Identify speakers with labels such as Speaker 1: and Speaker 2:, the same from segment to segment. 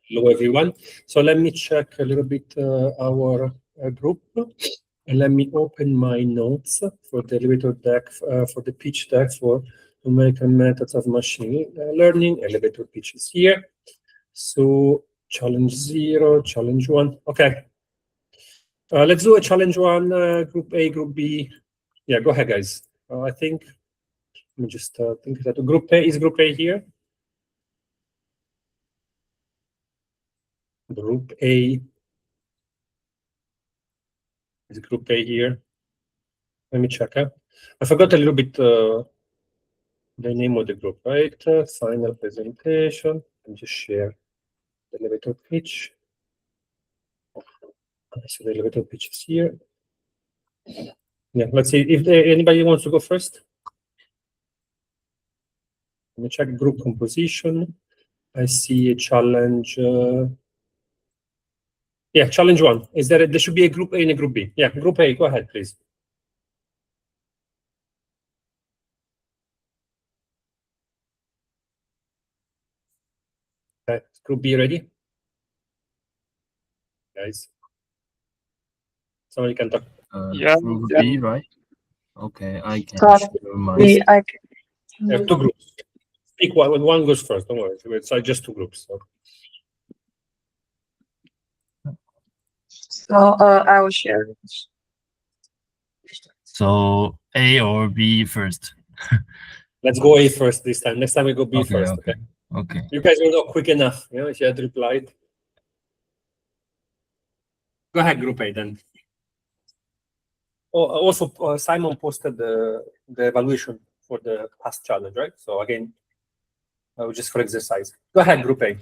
Speaker 1: Hello, everyone. So let me check a little bit our group. And let me open my notes for the elevator deck, for the pitch deck for numerical methods of machine learning. Elevator pitch is here. So challenge 0, challenge 1. Okay. Let's do a challenge 1, group A, group B. Yeah, go ahead, guys. I think, let me just think that group A, is group A here? Group A. Is group A here? Let me check. I forgot a little bit the name of the group, right? Final presentation. And just share the elevator pitch. So the elevator pitch is here. Yeah, let's see if anybody wants to go first. Let me check group composition. I see a challenge. Yeah, challenge 1. Is there should be a group A and a group B? Yeah, group A. Go ahead, please. Okay, group B ready? Guys, somebody can talk.
Speaker 2: Yeah.
Speaker 3: Group
Speaker 2: Yeah.
Speaker 3: B, right? Okay, I can share my.
Speaker 1: There are 2 groups. Pick one. When one goes first, don't worry. It's just 2 groups.
Speaker 2: So I will share.
Speaker 3: So A or B first?
Speaker 1: Let's go A first this time. Next time we go B
Speaker 3: Okay,
Speaker 1: first.
Speaker 3: okay. Okay.
Speaker 1: You guys were not quick enough. You know, if you had replied. Go ahead, group A then. Oh, also, Simon posted the evaluation for the past challenge, right? So again, just for exercise. Go ahead, group A.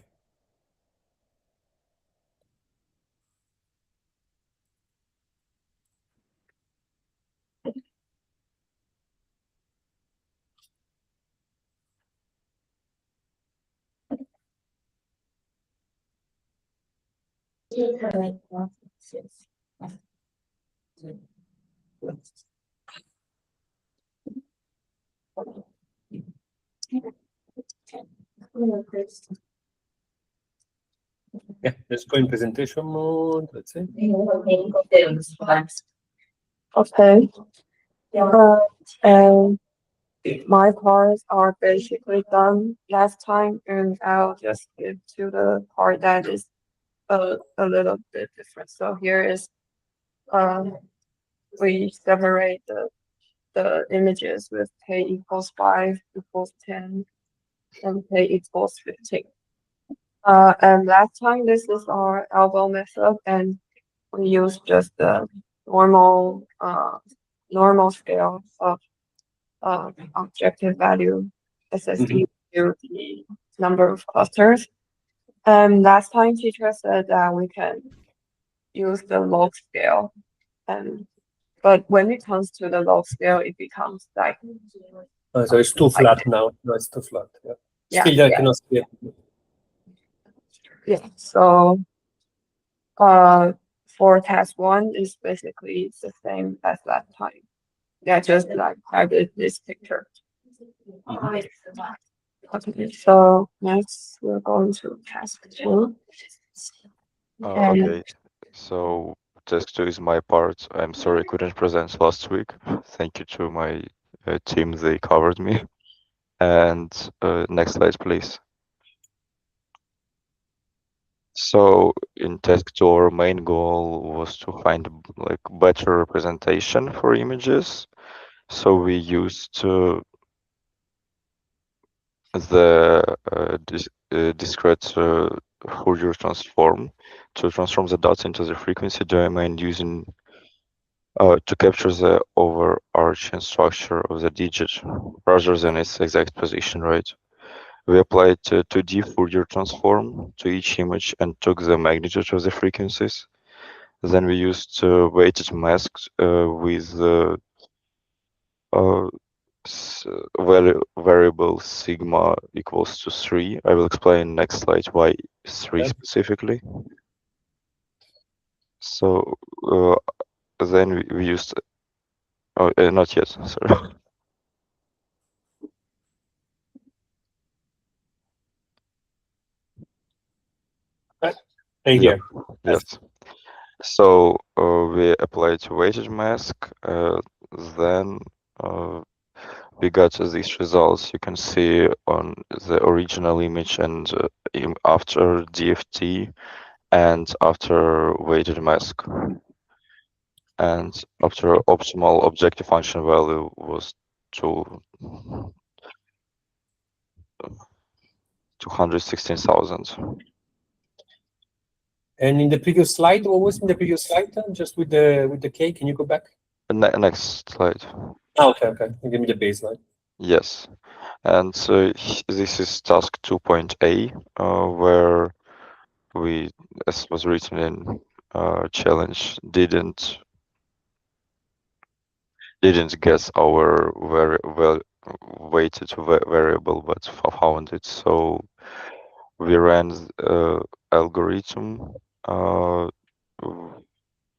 Speaker 1: Yeah, let's go in presentation mode. Let's see.
Speaker 2: Okay. And my parts are basically done last time, and I'll just get to the part that is a little bit different. So here is we separate the images with k equals 5 equals 10 and k equals 15. And last time this is our elbow method, and we use just the normal scale of objective value SSD to the number of clusters. And last time teacher said that we can use the log scale, but when it comes to the log scale, it becomes like
Speaker 1: So it's too flat now. No, it's too flat. Yeah. Still, I cannot see it.
Speaker 2: Yeah. So, for task 1 is basically the same as last time. Yeah, just like this picture. Okay, so next we're going to task 2.
Speaker 4: Okay, so task 2 is my part. I'm sorry I couldn't present last week. Thank you to my team, they covered me. And next slide, please. So in task 2, our main goal was to find like better representation for images. So we used the discrete Fourier transform to transform the dots into the frequency domain using to capture the overarching structure of the digit rather than its exact position, right? We applied 2D Fourier transform to each image and took the magnitude of the frequencies. Then we used weighted masks with variable sigma equals to 3. I will explain next slide why 3 specifically. So then we used, not yet, sorry.
Speaker 1: Right
Speaker 4: Yeah.
Speaker 1: here.
Speaker 4: Yes. So we applied weighted mask. Then we got these results. You can see on the original image and after DFT and after weighted mask. And after optimal objective function value was 216,000.
Speaker 1: And in the previous slide, what was in the previous slide? Just with the K, can you go back?
Speaker 4: Next slide.
Speaker 1: Okay. Give me the baseline.
Speaker 4: Yes. And this is task 2.A, where we, as was written in challenge, didn't guess our very well weighted variable, but found it. So we ran algorithm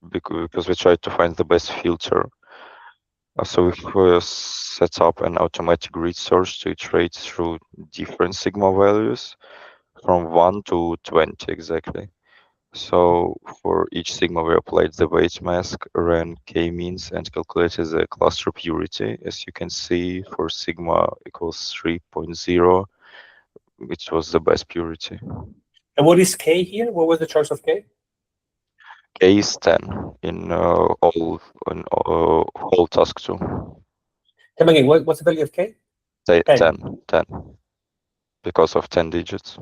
Speaker 4: because we tried to find the best filter. So we set up an automatic grid search to iterate through different sigma values from 1 to 20 exactly. So for each sigma, we applied the weight mask, ran k-means, and calculated the cluster purity. As you can see, for sigma equals 3.0, which was the best purity.
Speaker 1: And what is K here? What was the choice of K?
Speaker 4: K is 10 in whole task 2.
Speaker 1: Come again, what's the value of K?
Speaker 4: 10, because of 10 digits.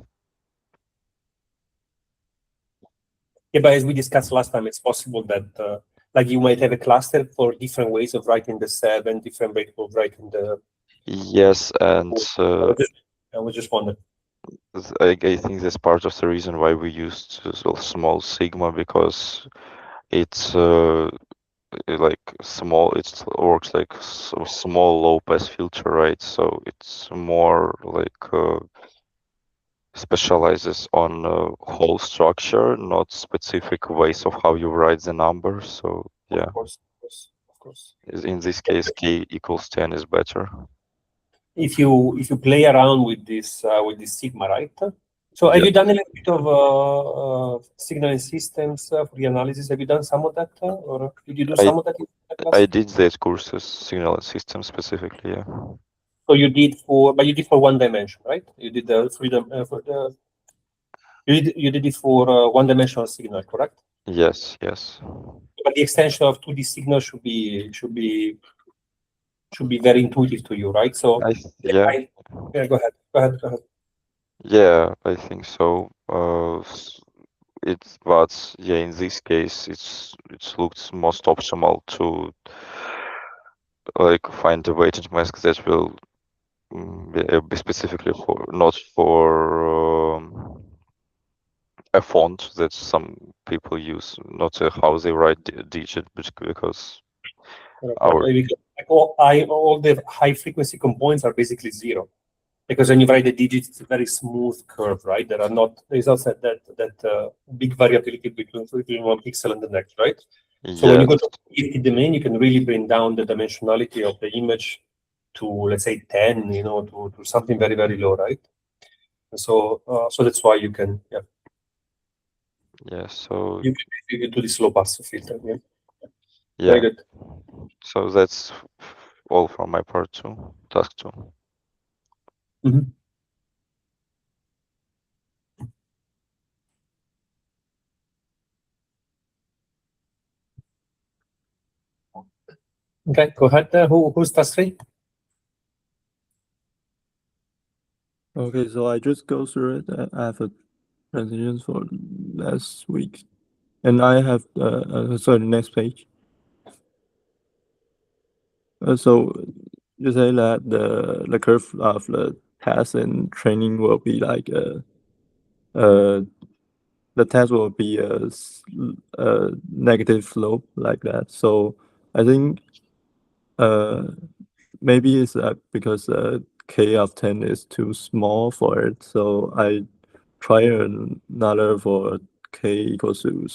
Speaker 1: Yeah, but as we discussed last time, it's possible that like you might have a cluster for different ways of writing the 7, different ways of writing the.
Speaker 4: Yes, and
Speaker 1: I was just wondering.
Speaker 4: I think that's part of the reason why we used small sigma, because it's like small. It works like small low pass filter, right? So it's more like specializes on whole structure, not specific ways of how you write the number. So yeah,
Speaker 1: Of course.
Speaker 4: in this case, k equals 10 is better.
Speaker 1: If you play around with this sigma, right? So have you done a little bit of signaling systems for the analysis? Have you done some of that, or did you do some of that in that class?
Speaker 4: I did that courses, signal and system specifically, yeah.
Speaker 1: So you did for one dimension, right? You did the freedom for the. You did it for one-dimensional signal, correct?
Speaker 4: Yes.
Speaker 1: But the extension of 2D signal should be very intuitive to you, right? So
Speaker 4: yeah.
Speaker 1: Go ahead.
Speaker 4: Yeah, I think so. But yeah, in this case, it's looked most optimal to like find a weighted mask that will be specifically for not for a font that some people use, not how they write digit, but because our
Speaker 1: all the high frequency components are basically 0, because when you write the digits, it's a very smooth curve, right? There's also that big variability between one pixel and the next, right? So when you go to the domain, you can really bring down the dimensionality of the image to, let's say, 10, to something very, very low, right? So that's why you can,
Speaker 4: so
Speaker 1: you can do this low pass filter.
Speaker 4: Yeah.
Speaker 1: Very good.
Speaker 4: So that's all from my part too. Task 2.
Speaker 1: Mm-hmm. Okay, go ahead. Who's task 3?
Speaker 5: Okay, so I just go through it. I have a presentation for last week, and I have sorry, next page. So you say that the curve of the test and training will be like the test will be a negative slope like that. So I think maybe it's because k of 10 is too small for it. So I try another for k equals to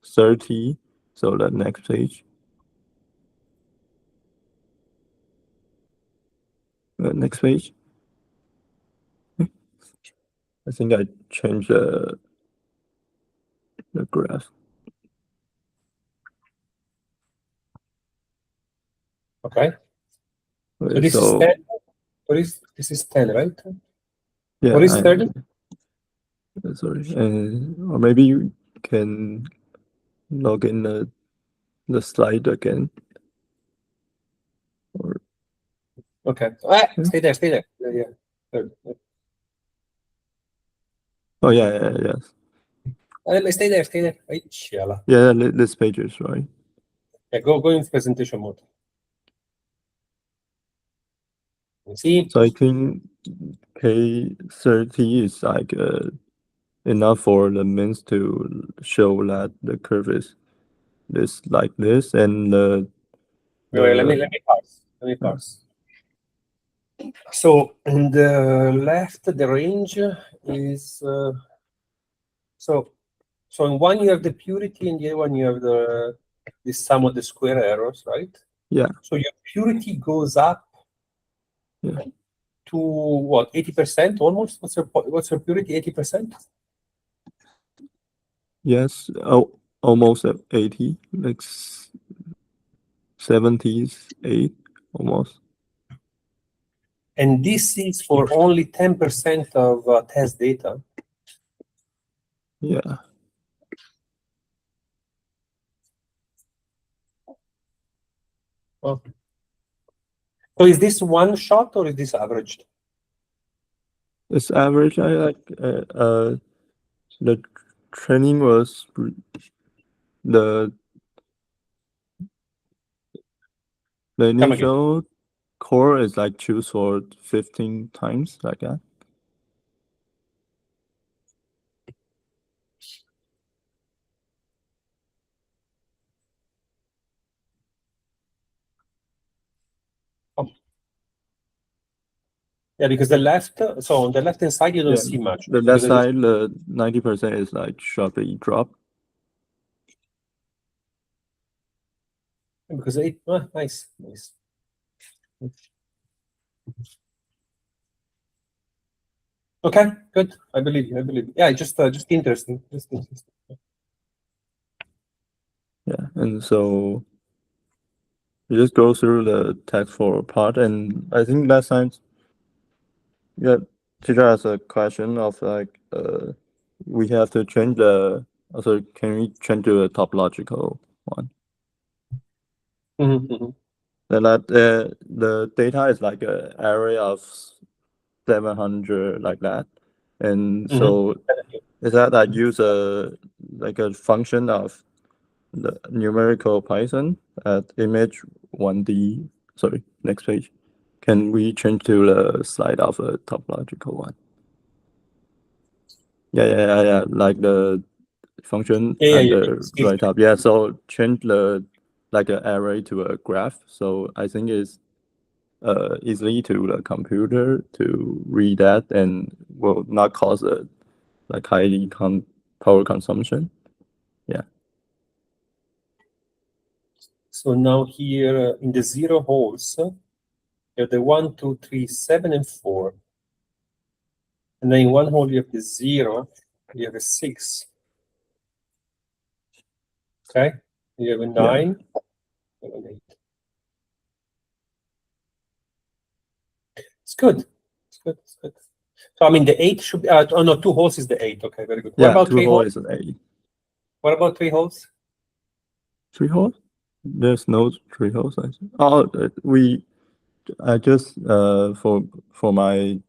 Speaker 5: 30. So the next page. Next page. I think I changed the graph.
Speaker 1: Okay. So
Speaker 5: Okay,
Speaker 1: this is
Speaker 5: so
Speaker 1: 10. This is 10, right?
Speaker 5: yeah,
Speaker 1: What is 30?
Speaker 5: Sorry, or maybe you can log in the slide again. Or
Speaker 1: Okay.
Speaker 5: Yeah.
Speaker 1: Stay there, stay there. Yeah. Good.
Speaker 5: oh yes.
Speaker 1: Stay there, stay there. Ay, shala.
Speaker 5: Yeah, this page is right.
Speaker 1: Yeah, go in presentation mode. You see?
Speaker 5: So I think K30 is like enough for the means to show that the curve is like this, and
Speaker 1: Wait, let me parse. Let me parse. So in the left, the range is so in one you have the purity, and the other one you have the sum of the square errors, right?
Speaker 5: Yeah.
Speaker 1: So your purity goes up
Speaker 5: Yeah.
Speaker 1: to what, 80% almost? What's your purity? 80%?
Speaker 5: Yes, almost at 80, like 78 almost.
Speaker 1: And this is for only 10% of test data.
Speaker 5: Yeah.
Speaker 1: Oh. So is this one shot or is this averaged?
Speaker 5: It's average. I like the training was the initial core is like choose for 15 times like that.
Speaker 1: Yeah, because the left, so on the left hand side you don't see much.
Speaker 5: The left side, 90% is like sharply drop.
Speaker 1: Because nice. Okay, good. I believe you. Yeah, just interesting.
Speaker 5: Yeah, and so you just go through the text for a part, and I think last time, yeah, teacher has a question of like, we have to change also can we change to a topological one?
Speaker 1: Mm-hmm.
Speaker 5: And that the data is like an array of 700 like that, and so is that I use a function of the numerical Python at image 1D. Sorry, next page. Can we change to the slide of a topological one? Yeah. Like the function at the right top. Yeah, so change the like an array to a graph. So I think it's easily to the computer to read that and will not cause a like highly power consumption. Yeah.
Speaker 1: So now here in the 0 holes, you have the 1, 2, 3, 7, and 4. And then in one hole you have the 0, you have a 6. Okay? You have a 9, you have an 8. It's good. So I mean the 8 should be, oh no, 2 holes is the 8. Okay, very good. What about 3 holes?
Speaker 5: Is an 8.
Speaker 1: What about 3 holes?
Speaker 5: 3 holes? There's no 3 holes. Oh, I just for my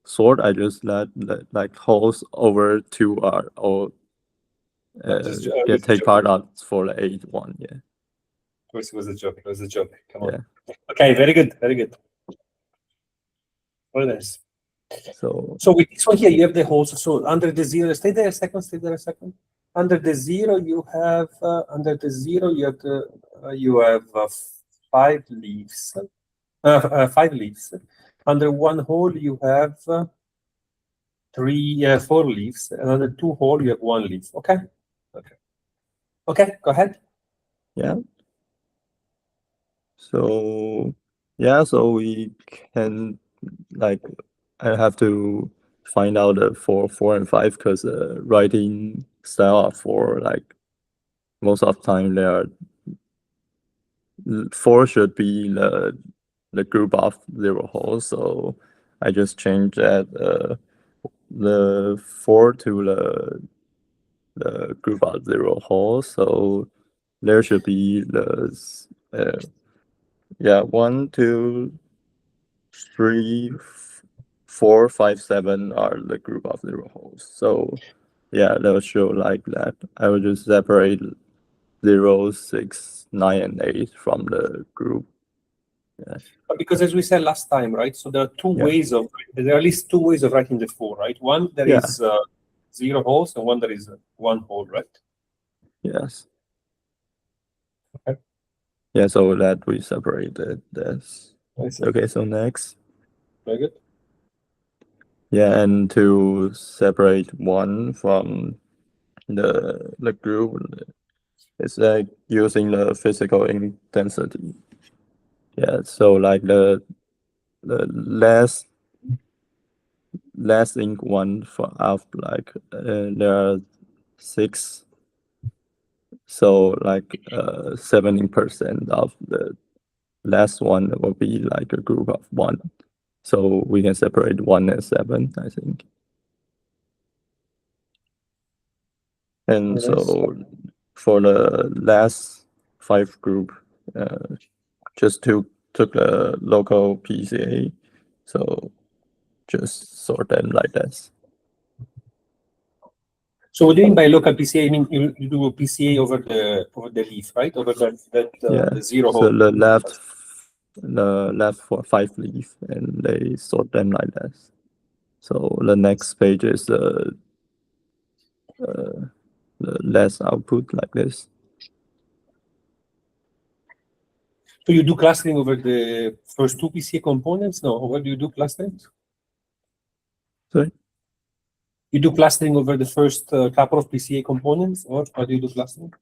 Speaker 5: sort, I just let like holes over 2 are all take part on for the 8 one. Yeah.
Speaker 1: Of course, it was a joke. Come on.
Speaker 5: Yeah.
Speaker 1: Okay, very good. Very nice.
Speaker 5: So
Speaker 1: with this one here, you have the holes. So under the 0, stay there a second. Under the 0, you have you have 5 leaves. 5 leaves. Under one hole, you have 4 leaves. And under 2 hole, you have 1 leaf. Okay. Go ahead.
Speaker 5: yeah. So yeah, so we can like I have to find out the 4, 4, and 5 because writing style are 4. Like most of the time, they are 4 should be the group of 0 holes. So I just changed that the 4 to the group of 0 holes. So there should be the 1, 2, 3, 4, 5, 7 are the group of 0 holes. So yeah, they'll show like that. I will just separate 0, 6, 9, and 8 from the group. Yeah.
Speaker 1: Because as we said last time, right? So there are there are at least two ways of writing the 4, right? One there is 0 holes, and one there is 1 hole, right?
Speaker 5: Yes.
Speaker 1: Okay.
Speaker 5: Yeah, so that we separated this. Okay, so next.
Speaker 1: Very good.
Speaker 5: Yeah, and to separate 1 from the group, it's like using the physical intensity. Yeah, so like the less ink one for after like there are 6, so like 70% of the last one will be like a group of 1. So we can separate 1 and 7, I think. And so for the last 5 group, just took a local PCA, so just sort them like this.
Speaker 1: So what do you mean by local PCA? I mean you do a PCA over the leaf, right? Over the 0 hole.
Speaker 5: So the left for 5 leaf, and they sort them like this. So the next page is the less output like this.
Speaker 1: So you do clustering over the first 2 PCA components? No, or what do you do clustering?
Speaker 5: Sorry?
Speaker 1: You do clustering over the first couple of PCA components, or how do you do clustering?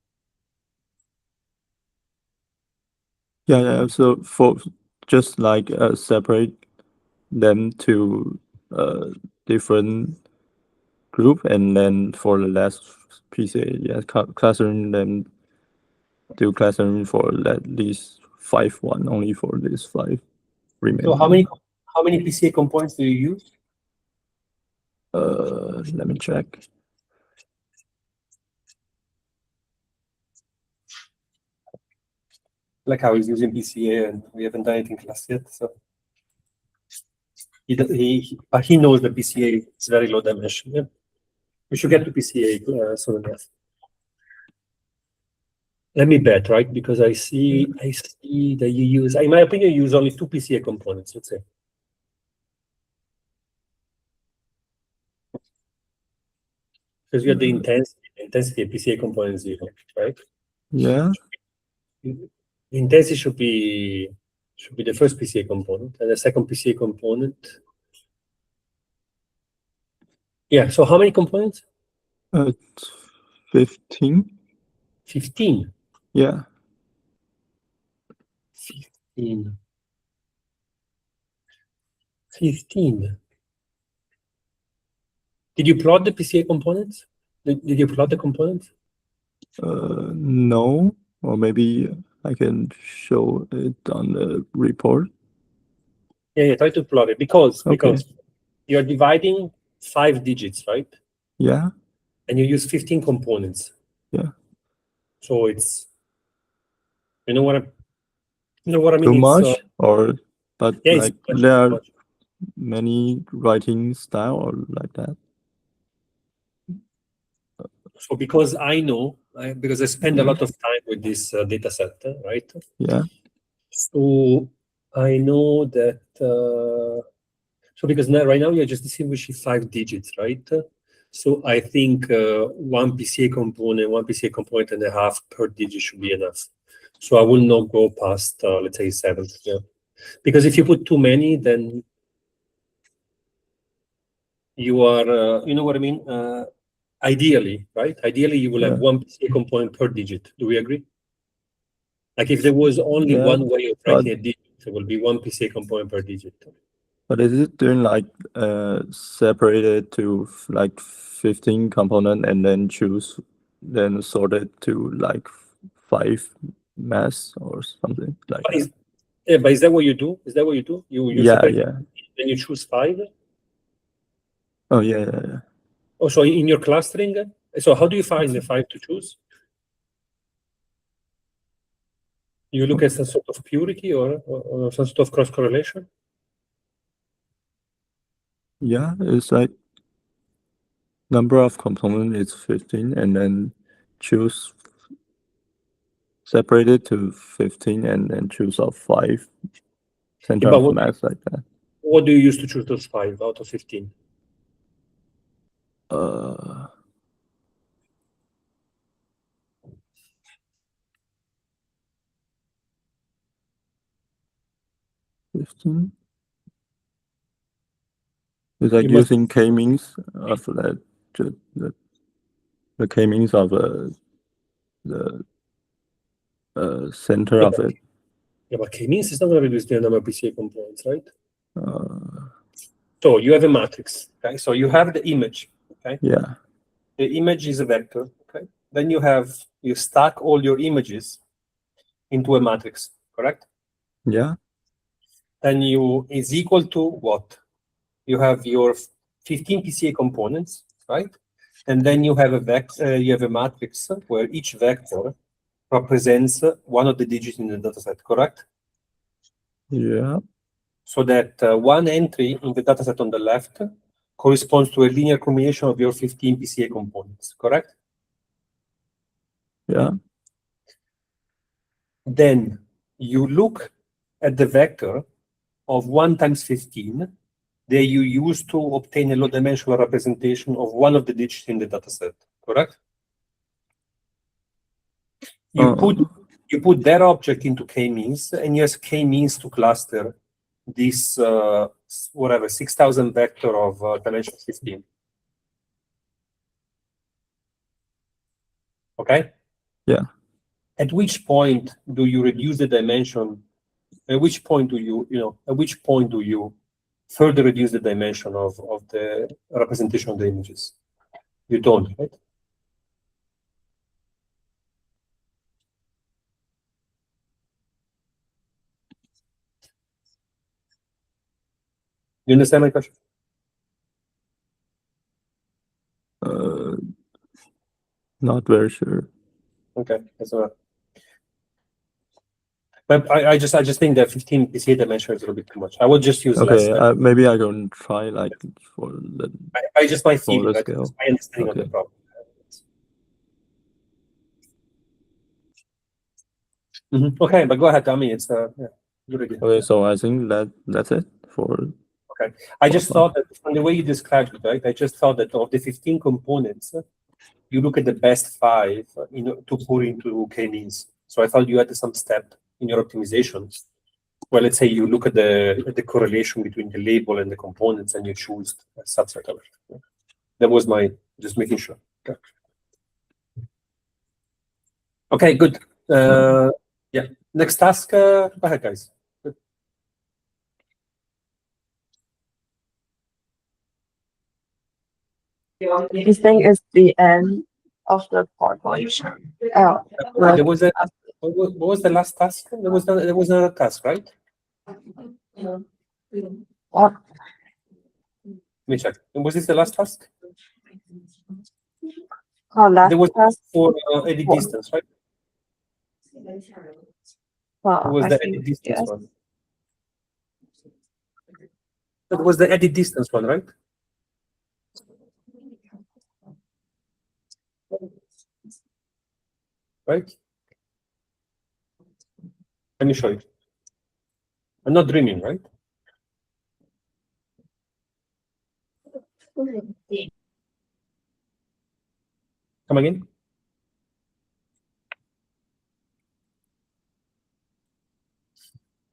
Speaker 5: Yeah. So for just like separate them to different group, and then for the last PCA, clustering them, do clustering for at least 5 1, only for this 5 remaining.
Speaker 1: So how many PCA components do you use?
Speaker 5: Let me check.
Speaker 1: Like how he's using PCA, and we haven't done anything class yet. So he knows the PCA is very low dimension. Yeah. We should get to PCA soon enough. Let me bet, right? Because I see that you use, in my opinion, you use only 2 PCA components, let's say. Because you have the intensity of PCA component 0, right?
Speaker 5: Yeah.
Speaker 1: The intensity should be the first PCA component, and the second PCA component. Yeah. So how many components?
Speaker 5: 15.
Speaker 1: 15.
Speaker 5: Yeah.
Speaker 1: 15. Did you plot the PCA components? Did you plot the components?
Speaker 5: No, or maybe I can show it on the report.
Speaker 1: Yeah, try to plot it because you're dividing 5 digits, right?
Speaker 5: Yeah.
Speaker 1: And you use 15 components.
Speaker 5: Yeah.
Speaker 1: So it's, you know what I mean?
Speaker 5: Too much, but
Speaker 1: yeah,
Speaker 5: like there are many writing style or like that.
Speaker 1: So because I know, because I spend a lot of time with this data set, right?
Speaker 5: Yeah.
Speaker 1: So I know that, so because right now you're just distinguishing 5 digits, right? So I think 1 PCA component and a half per digit should be enough. So I will not go past, let's say 7. Yeah. Because if you put too many, then you are, you know what I mean? Ideally, right? Ideally, you will have 1 PCA component per digit. Do we agree? Like if there was only one way of writing a digit, there will be 1 PCA component per digit.
Speaker 5: But is it doing like separated to like 15 component and then then sort it to like 5 mass or something like
Speaker 1: But
Speaker 5: that?
Speaker 1: but is that what you do? Is that what you do? You
Speaker 5: Yeah,
Speaker 1: separate,
Speaker 5: yeah.
Speaker 1: then you choose 5?
Speaker 5: Oh, yeah.
Speaker 1: Oh, so in your clustering, so how do you find the 5 to choose? You look at some sort of purity or some sort of cross correlation?
Speaker 5: Yeah, it's like number of component is 15 and then choose separate it to 15 and then choose of 5 center
Speaker 1: but
Speaker 5: of
Speaker 1: what-
Speaker 5: mass like that.
Speaker 1: What do you use to choose those 5 out of 15?
Speaker 5: Uh, 15. It's like
Speaker 1: You must-
Speaker 5: using k-means of the k-means of the center of it.
Speaker 1: Yeah, but k-means is not going to reduce the number of PCA components, right?
Speaker 5: Uh,
Speaker 1: So you have a matrix, okay? So you have the image, okay?
Speaker 5: yeah,
Speaker 1: The image is a vector, okay? Then you stack all your images into a matrix, correct?
Speaker 5: yeah,
Speaker 1: Then is equal to what? You have your 15 PCA components, right? And then you have a matrix where each vector represents one of the digits in the dataset, correct?
Speaker 5: yeah,
Speaker 1: So that one entry in the dataset on the left corresponds to a linear combination of your 15 PCA components, correct?
Speaker 5: yeah,
Speaker 1: Then you look at the vector of 1 times 15 that you use to obtain a low-dimensional representation of one of the digits in the dataset, correct? You put that object into k-means, and use k-means to cluster this whatever 6,000 vector of dimension 15. Okay.
Speaker 5: yeah.
Speaker 1: At which point do you reduce the dimension? At which point do you further reduce the dimension of the representation of the images? You don't, right? You understand my question?
Speaker 5: Not very sure.
Speaker 1: Okay, that's all right. But I just think that 15 PCA dimension is a little bit too much. I would just use less.
Speaker 5: Okay, maybe I can try like for the
Speaker 1: I just my feeling,
Speaker 5: smaller
Speaker 1: right?
Speaker 5: scale.
Speaker 1: Just my understanding of the
Speaker 5: Okay.
Speaker 1: problem. Okay, but go ahead, tell me. It's yeah, good idea.
Speaker 5: Okay, so I think that's it for.
Speaker 1: Okay, I just
Speaker 5: Awesome.
Speaker 1: thought that from the way you described it, right? I just thought that of the 15 components, you look at the best 5, to put into k-means. So I thought you had some step in your optimization. Well, let's say you look at the correlation between the label and the components, and you choose a subset of it. That was my just making sure. Okay, good. Yeah. Next task. Go ahead, guys. Good.
Speaker 2: This thing is the end of the PowerPoint.
Speaker 1: There was a what was the last task? There was another task, right?
Speaker 2: What?
Speaker 1: Let me check. Was this the last task?
Speaker 2: Oh, last
Speaker 1: There was
Speaker 2: task.
Speaker 1: for edit
Speaker 2: What?
Speaker 1: distance, right?
Speaker 2: Oh,
Speaker 1: It was
Speaker 2: I
Speaker 1: the
Speaker 2: think
Speaker 1: edit distance
Speaker 2: yes.
Speaker 1: one. That was the edit distance one, right? Right? Let me show you. I'm not dreaming, right? Come again?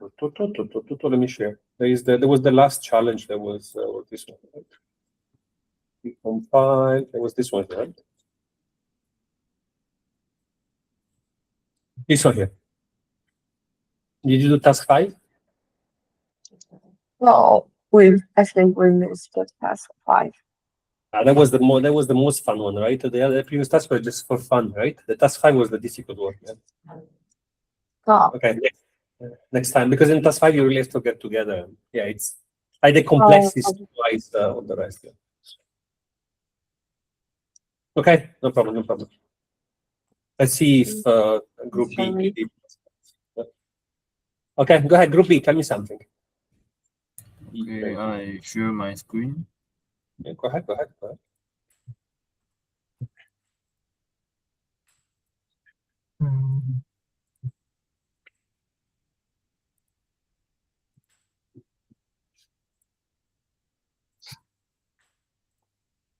Speaker 1: Let me share. There was the last challenge. There was this one. Right? Compile. There was this one, right? This one here. Did you do task 5?
Speaker 2: No, I think we missed the task 5.
Speaker 1: That was the most fun one, right? The other previous tasks were just for fun, right? The task 5 was the difficult one. Yeah.
Speaker 2: Oh,
Speaker 1: Okay, next time, because in task 5 you really have to get together. Yeah, it's like the complexity is twice on the rest. Yeah. Okay, no problem, no problem. Let's see if group B. Okay, go ahead, group B. Tell me something.
Speaker 3: Okay, I share my screen.
Speaker 1: Yeah, go ahead, go ahead, go ahead.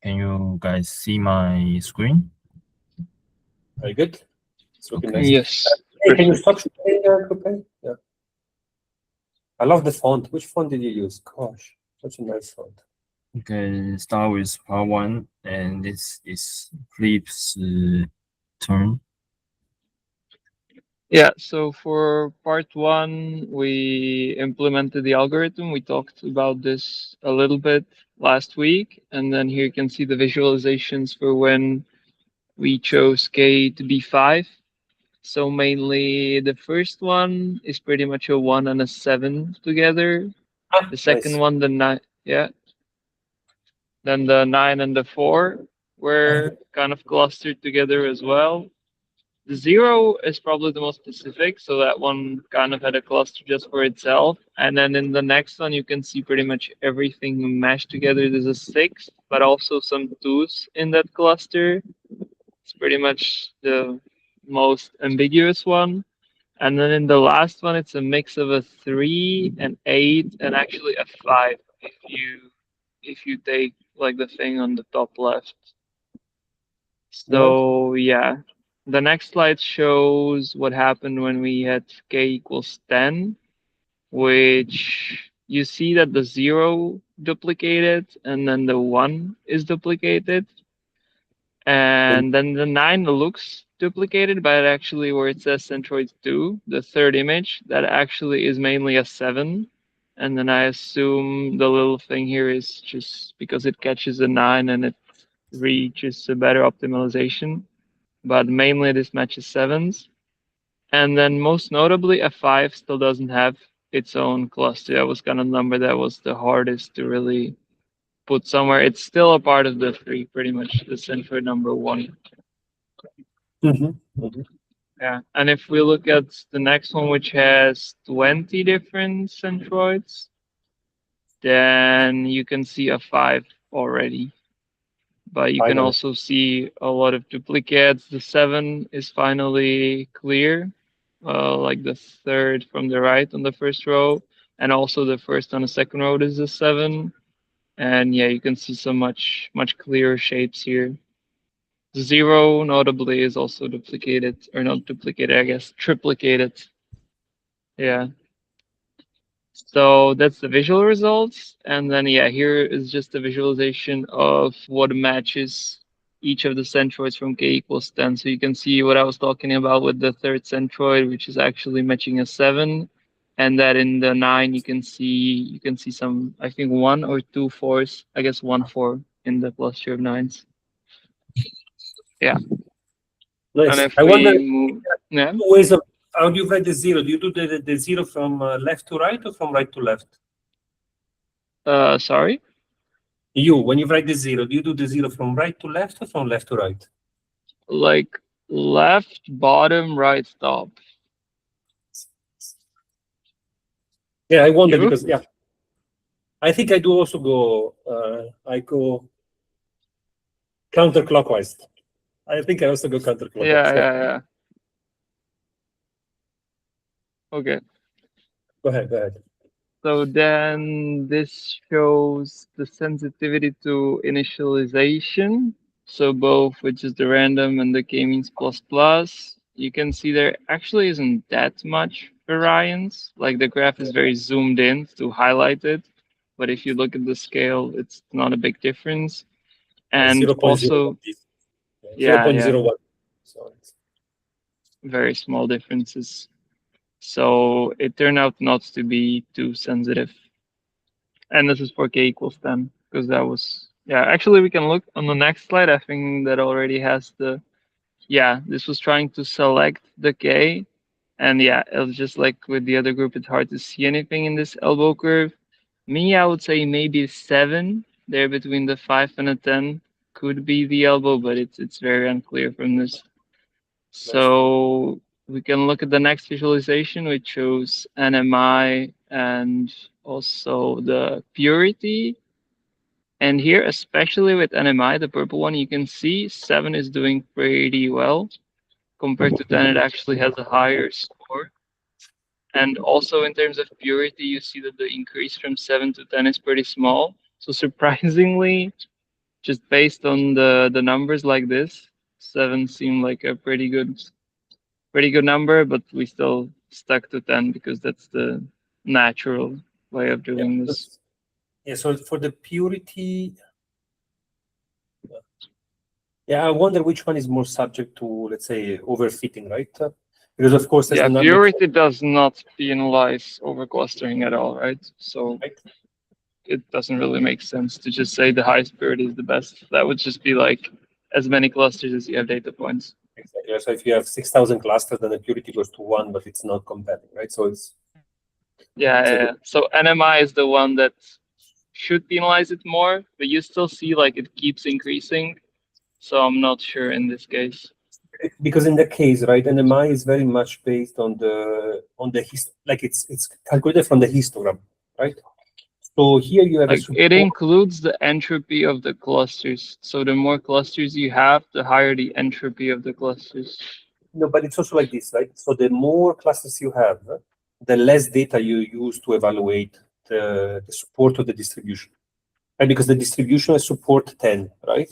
Speaker 3: Can you guys see my screen?
Speaker 1: Very good. It's looking
Speaker 3: Okay.
Speaker 1: nice.
Speaker 6: Yes.
Speaker 1: Hey, can you stop sharing, group A? Yeah. I love the font. Which font did you use? Gosh, such a nice font.
Speaker 3: Okay, start with part 1, and this is Philip's turn.
Speaker 6: Yeah, so for part 1, we implemented the algorithm. We talked about this a little bit last week. And then here you can see the visualizations for when we chose K to be 5. So mainly the first one is pretty much a 1 and a 7 together. The second
Speaker 1: Nice.
Speaker 6: one, the 9, yeah. Then the 9 and the 4 were kind of clustered together as well. The 0 is probably the most specific, so that one kind of had a cluster just for itself. And then in the next one, you can see pretty much everything mashed together. There's a 6, but also some 2s in that cluster. It's pretty much the most ambiguous one. And then in the last one, it's a mix of a 3, an 8, and actually a 5 if you take like the thing on the top left. So yeah, the next slide shows what happened when we had K equals 10, which you see that the 0 duplicated and then the 1 is duplicated. And then the 9 looks duplicated, but actually where it says centroid 2, the third image, that actually is mainly a 7. And then I assume the little thing here is just because it catches a 9 and it reaches a better optimization. But mainly this matches 7s. And then most notably, a 5 still doesn't have its own cluster. That was kind of the number that was the hardest to really put somewhere. It's still a part of the 3, pretty much the centroid number 1. Yeah, and if we look at the next one, which has 20 different centroids, then you can see a 5 already. But you can also see a lot of duplicates. The 7 is finally clear, like the third from the right on the first row, and also the first on the second row is a 7. And yeah, you can see so much clearer shapes here. 0 notably is also duplicated, or not duplicated, I guess, triplicated. Yeah. So that's the visual results. And then, yeah, here is just a visualization of what matches each of the centroids from K equals 10. So you can see what I was talking about with the third centroid, which is actually matching a 7. And that in the 9, you can see some, I think 1 or 2 4s, I guess 1 4 in the cluster of 9s. Yeah.
Speaker 1: Nice.
Speaker 6: And if
Speaker 1: I wonder,
Speaker 6: yeah.
Speaker 1: ways of how do you write the 0? Do you do the 0 from left to right or from right to left?
Speaker 6: Sorry?
Speaker 1: When you write the 0, do you do the 0 from right to left or from left to right?
Speaker 6: Like left, bottom, right, top.
Speaker 1: Yeah, I wonder
Speaker 6: You?
Speaker 1: because, yeah, I think I do also go, I go counterclockwise. I think I also go counterclockwise.
Speaker 6: Yeah. Okay.
Speaker 1: Go ahead.
Speaker 6: So then this shows the sensitivity to initialization. So both, which is the random and the k-means plus plus. You can see there actually isn't that much variance. Like the graph is very zoomed in to highlight it. But if you look at the scale, it's not a big difference. And
Speaker 1: 0.01.
Speaker 6: also,
Speaker 1: 0.01. So it's
Speaker 6: very small differences. So it turned out not to be too sensitive. And this is for k equals 10, because that was, yeah, actually we can look on the next slide. I think that already has the, yeah, this was trying to select the k. And yeah, it was just like with the other group, it's hard to see anything in this elbow curve. Me, I would say maybe 7 there between the 5 and a 10 could be the elbow, but it's very unclear from this. So we can look at the next visualization, which shows NMI and also the purity. And here, especially with NMI, the purple one, you can see 7 is doing pretty well. Compared to 10, it actually has a higher score. And also in terms of purity, you see that the increase from 7 to 10 is pretty small. So surprisingly, just based on the numbers like this, 7 seemed like a pretty good number, but we still stuck to 10 because that's the natural way of doing this.
Speaker 1: Yeah, so for the purity, yeah, I wonder which one is more subject to, let's say, overfitting, right? Because of course, as
Speaker 6: Yeah,
Speaker 1: the number
Speaker 6: purity does not penalize overclustering at all, right? So
Speaker 1: right?
Speaker 6: it doesn't really make sense to just say the highest purity is the best. That would just be like as many clusters as you have data points.
Speaker 1: Exactly. So if you have 6,000 clusters, then the purity goes to 1, but it's not compelling, right? So it's
Speaker 6: Yeah. So NMI is the one that should penalize it more, but you still see like it keeps increasing. So I'm not sure in this case.
Speaker 1: because in the case, right, NMI is very much based on the like it's calculated from the histogram, right? So here you have
Speaker 6: Like it includes the entropy of the clusters. So the more clusters you have, the higher the entropy of the clusters.
Speaker 1: no, but it's also like this, right? So the more clusters you have, the less data you use to evaluate the support of the distribution, right? Because the distribution is support 10, right?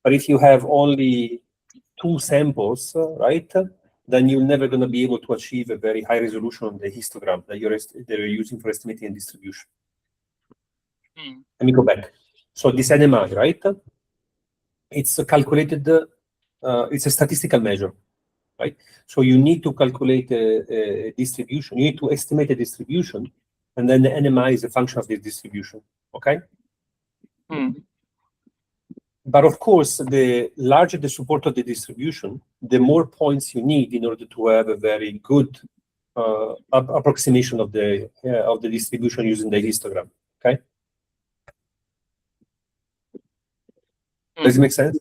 Speaker 1: But if you have only 2 samples, right, then you're never going to be able to achieve a very high resolution on the histogram that you're using for estimating distribution. Let me go back. So this NMI, right? It's calculated. It's a statistical measure, right? So you need to calculate a distribution. You need to estimate a distribution, and then the NMI is a function of this distribution. Okay. But of course, the larger the support of the distribution, the more points you need in order to have a very good approximation of the distribution using the histogram. Okay. Does it make sense?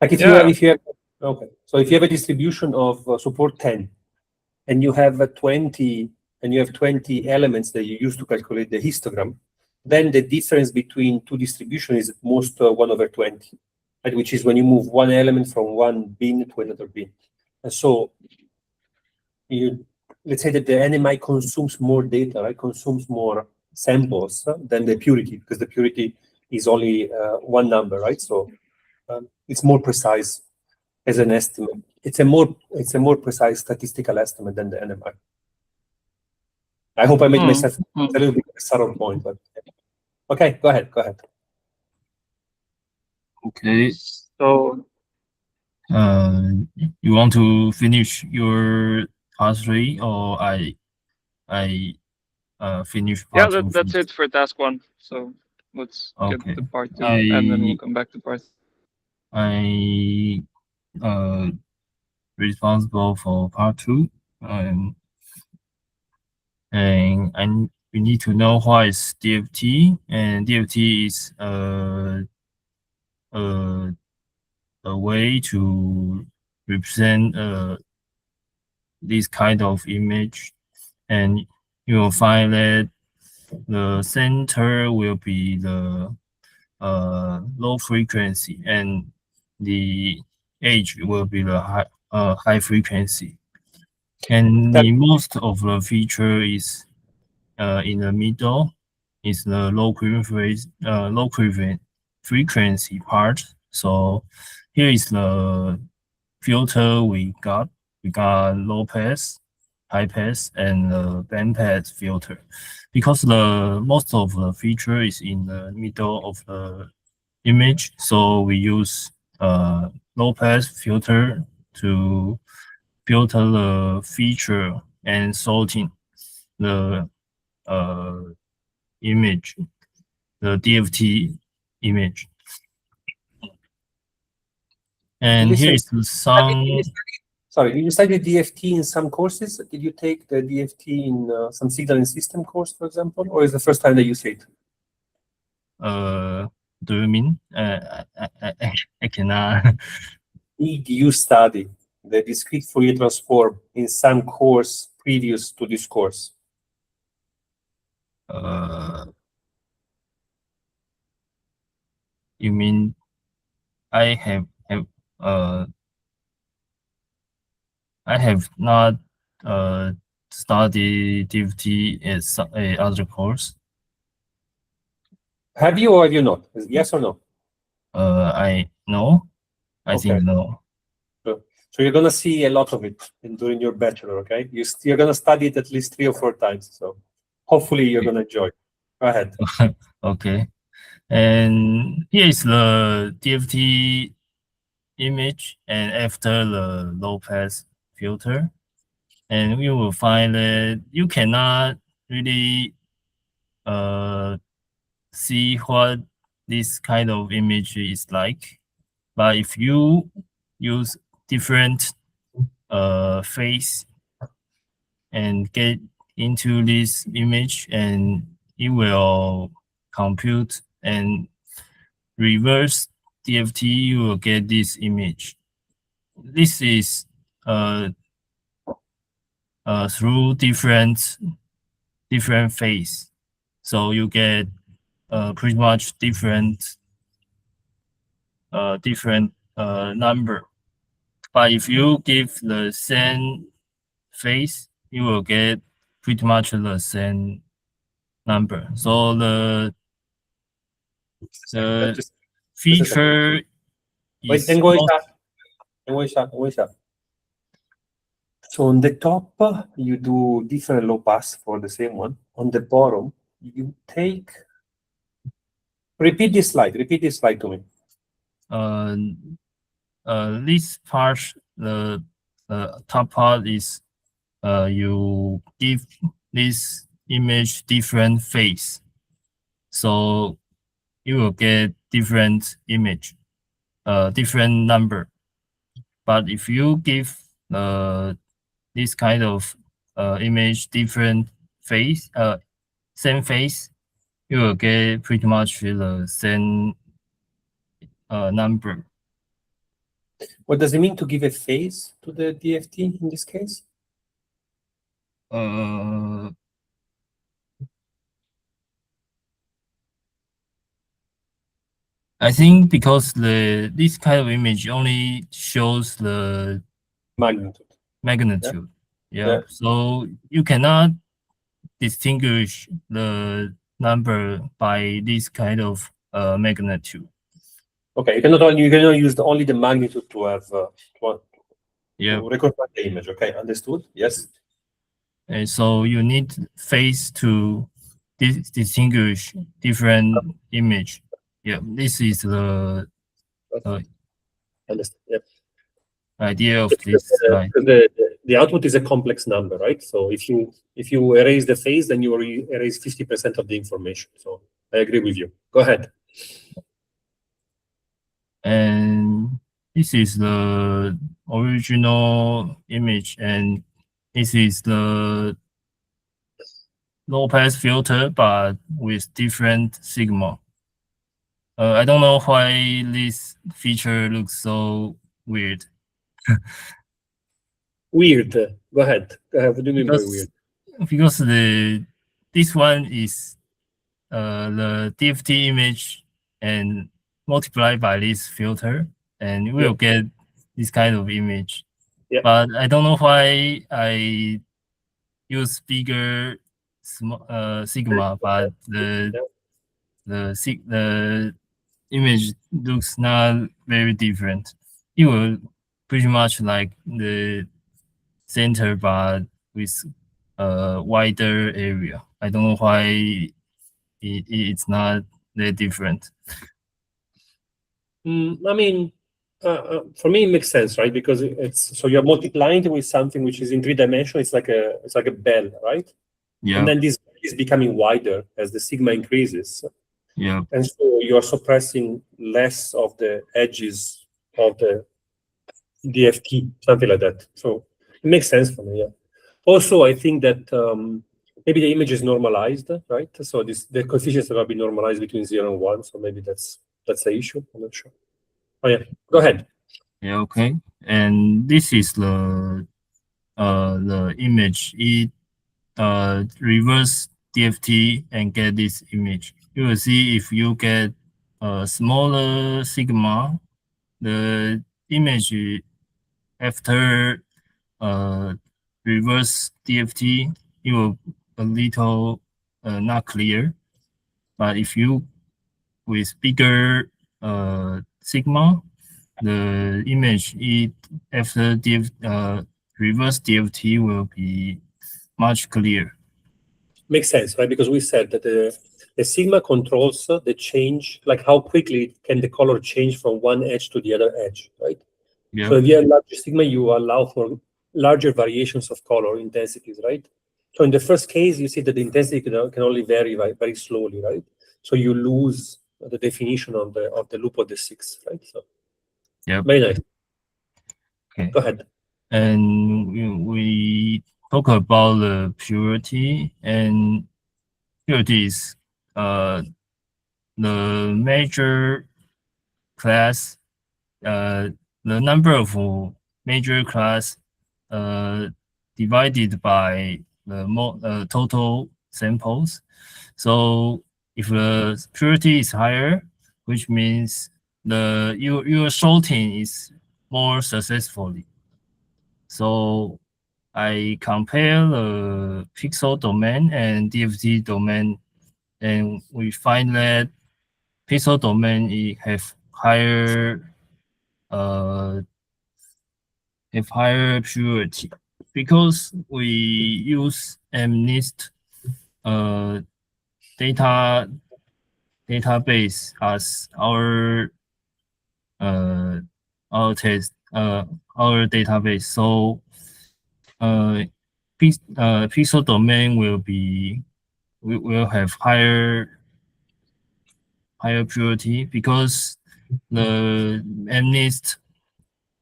Speaker 1: Like if you have, okay. So if you have a distribution of support 10, and you have 20 elements that you use to calculate the histogram, then the difference between 2 distributions is at most 1/20, right? Which is when you move one element from one bin to another bin. And so let's say that the NMI consumes more data, right? Consumes more samples than the purity, because the purity is only one number, right? So it's more precise as an estimate. It's a more precise statistical estimate than the NMI. I hope I made myself a little bit of a subtle point, but okay, go ahead.
Speaker 3: Okay.
Speaker 6: So
Speaker 3: you want to finish your part 3, or I finish part 2?
Speaker 6: That's it for task 1. So let's get to part 2, and then we'll come back to part 3.
Speaker 3: I responsible for part 2, and we need to know what is DFT, and DFT is a way to represent this kind of image, and you will find that the center will be the low frequency, and the edge will be the high frequency. And the most of the feature is in the middle is the low frequency part. So here is the filter we got. We got low pass, high pass, and band pass filter. Because the most of the feature is in the middle of the image, so we use low pass filter to filter the feature and sorting the image. the DFT image. And here is some.
Speaker 1: Sorry, did you study DFT in some courses? Did you take the DFT in some signaling system course, for example, or is the first time that you see it?
Speaker 3: Do you mean? I cannot.
Speaker 1: Did you study the discrete Fourier transform in some course previous to this course?
Speaker 3: You mean I have not studied DFT as a other course.
Speaker 1: Have you or have you not? Yes or no?
Speaker 3: I no. I
Speaker 1: Okay.
Speaker 3: think no.
Speaker 1: So you're gonna see a lot of it during your bachelor, okay? You're gonna study it at least 3 or 4 times. So hopefully you're gonna enjoy. Go ahead.
Speaker 3: Okay. And here is the DFT image, and after the low pass filter, and we will find that you cannot really see what this kind of image is like. But if you use different face and get into this image, and it will compute and reverse DFT, you will get this image. This is through different phase, so you get pretty much different number. But if you give the same phase, you will get pretty much the same number. So the feature
Speaker 1: Wait,
Speaker 3: is
Speaker 1: and go up. So on the top, you do different low pass for the same one. On the bottom, you take. Repeat this slide to me.
Speaker 3: This part, the top part is you give this image different phase, so you will get different image, different number. But if you give this kind of image different phase, same phase, you will get pretty much the same number.
Speaker 1: What does it mean to give a phase to the DFT in this case?
Speaker 3: I think because this kind of image only shows the magnitude. Yeah. So you cannot distinguish the number by this kind of magnitude.
Speaker 1: Okay, you cannot use only the magnitude to have to reconstruct the image. Okay, understood. Yes.
Speaker 3: And so you need phase to distinguish different image. Yeah, this is the idea of this slide.
Speaker 1: The output is a complex number, right? So if you erase the phase, then you erase 50% of the information. So I agree with you. Go ahead.
Speaker 3: And this is the original image, and this is the low pass filter, but with different sigma. I don't know why this feature looks so weird.
Speaker 1: Weird. Go ahead. What do you mean by weird?
Speaker 3: Because this one is the DFT image and multiplied by this filter, and we'll get this kind of image.
Speaker 1: Yeah.
Speaker 3: But I don't know why I use bigger sigma, but the image looks not very different. It will pretty much like the center, but with a wider area. I don't know why it's not that different.
Speaker 1: I mean, for me, it makes sense, right? Because so you're multiplying it with something which is in 3 dimensions. It's like a bell, right?
Speaker 3: Yeah.
Speaker 1: And then this is becoming wider as the sigma increases.
Speaker 3: Yeah.
Speaker 1: And so you're suppressing less of the edges of the DFT, something like that. So it makes sense for me, yeah. Also, I think that maybe the image is normalized, right? So the coefficients are going to be normalized between 0 and 1. So maybe that's the issue. I'm not sure. Oh, yeah. Go ahead.
Speaker 3: Yeah, okay. And this is the image. It reverse DFT and get this image. You will see if you get a smaller sigma, the image after reverse DFT, it will a little not clear. But if you with bigger sigma, the image after reverse DFT will be much clearer.
Speaker 1: Makes sense, right? Because we said that the sigma controls the change, like how quickly can the color change from one edge to the other edge, right?
Speaker 3: Yeah.
Speaker 1: So if you have larger sigma, you allow for larger variations of color intensities, right? So in the first case, you see that the intensity can only vary very slowly, right? So you lose the definition of the loop of the 6, right? So
Speaker 3: Yeah.
Speaker 1: very nice.
Speaker 3: Okay.
Speaker 1: Go ahead.
Speaker 3: And we talk about the purity, and purity is the major class, the number of major class divided by the total samples. So if the purity is higher, which means your sorting is more successfully. So I compare the pixel domain and DFT domain, and we find that pixel domain have higher purity because we use MNIST database as our test our database. So pixel domain will have higher purity because the MNIST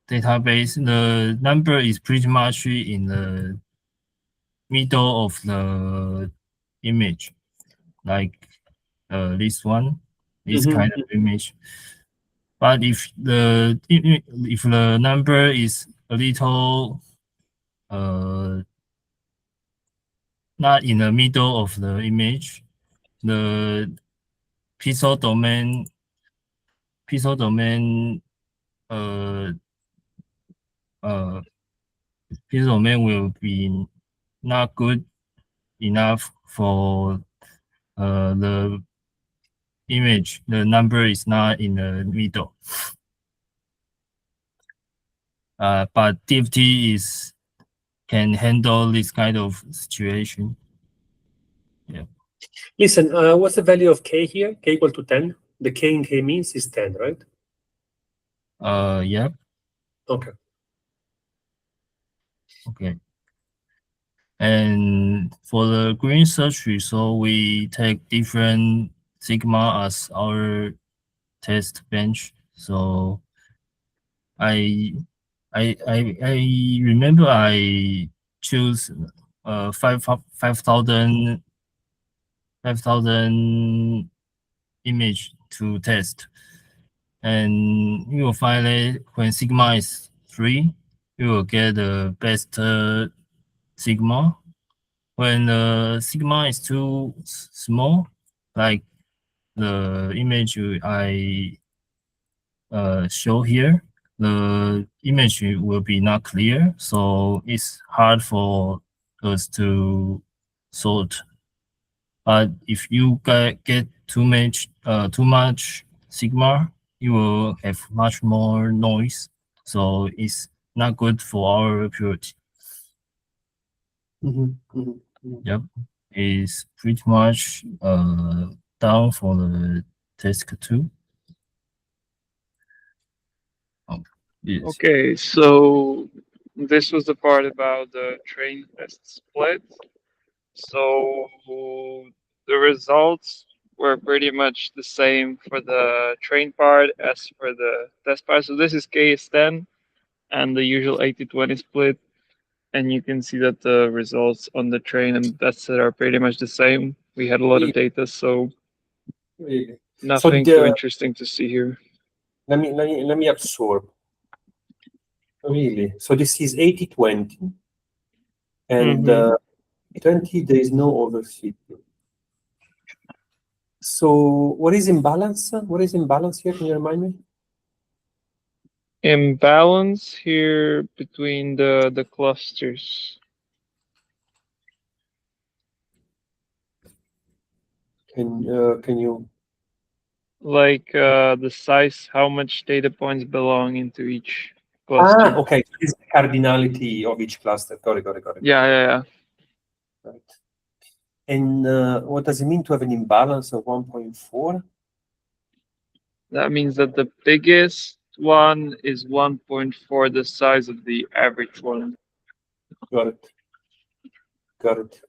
Speaker 3: database, the number is pretty much in the middle of the image, like this one, this kind of image. But if the number is a little not in the middle of the image, the pixel domain pixel domain will be not good enough for the image. The number is not in the middle. But DFT can handle this kind of situation. Yeah.
Speaker 1: Listen, what's the value of K here? K equal to 10? The K in K means is 10, right?
Speaker 3: Yeah.
Speaker 1: Okay.
Speaker 3: Okay. And for the green search result, we take different sigma as our test bench. So I remember I choose 5,000 image to test, and you will find that when sigma is 3, you will get the best sigma. When the sigma is too small, like the image I show here, the image will be not clear, so it's hard for us to sort. But if you get too much sigma, you will have much more noise, so it's not good for our purity. Yep, it's pretty much down for the task 2. Yes.
Speaker 6: Okay, so this was the part about the train test split. So the results were pretty much the same for the train part as for the test part. So this is KS10 and the usual 80-20 split. And you can see that the results on the train and test set are pretty much the same. We had a lot of data, so
Speaker 1: Really?
Speaker 6: nothing too interesting to see here.
Speaker 1: Let me absorb. Really? So this is 80-20. And 20, there is no overfitting. So what is imbalance? What is imbalance here? Can you remind me?
Speaker 6: Imbalance here between the clusters.
Speaker 1: Can you?
Speaker 6: Like the size, how much data points belong into each cluster.
Speaker 1: Ah, okay. So this is the cardinality of each cluster. Got it.
Speaker 6: Yeah.
Speaker 1: Right. And what does it mean to have an imbalance of 1.4?
Speaker 6: That means that the biggest one is 1.4 the size of the average one.
Speaker 1: Got it.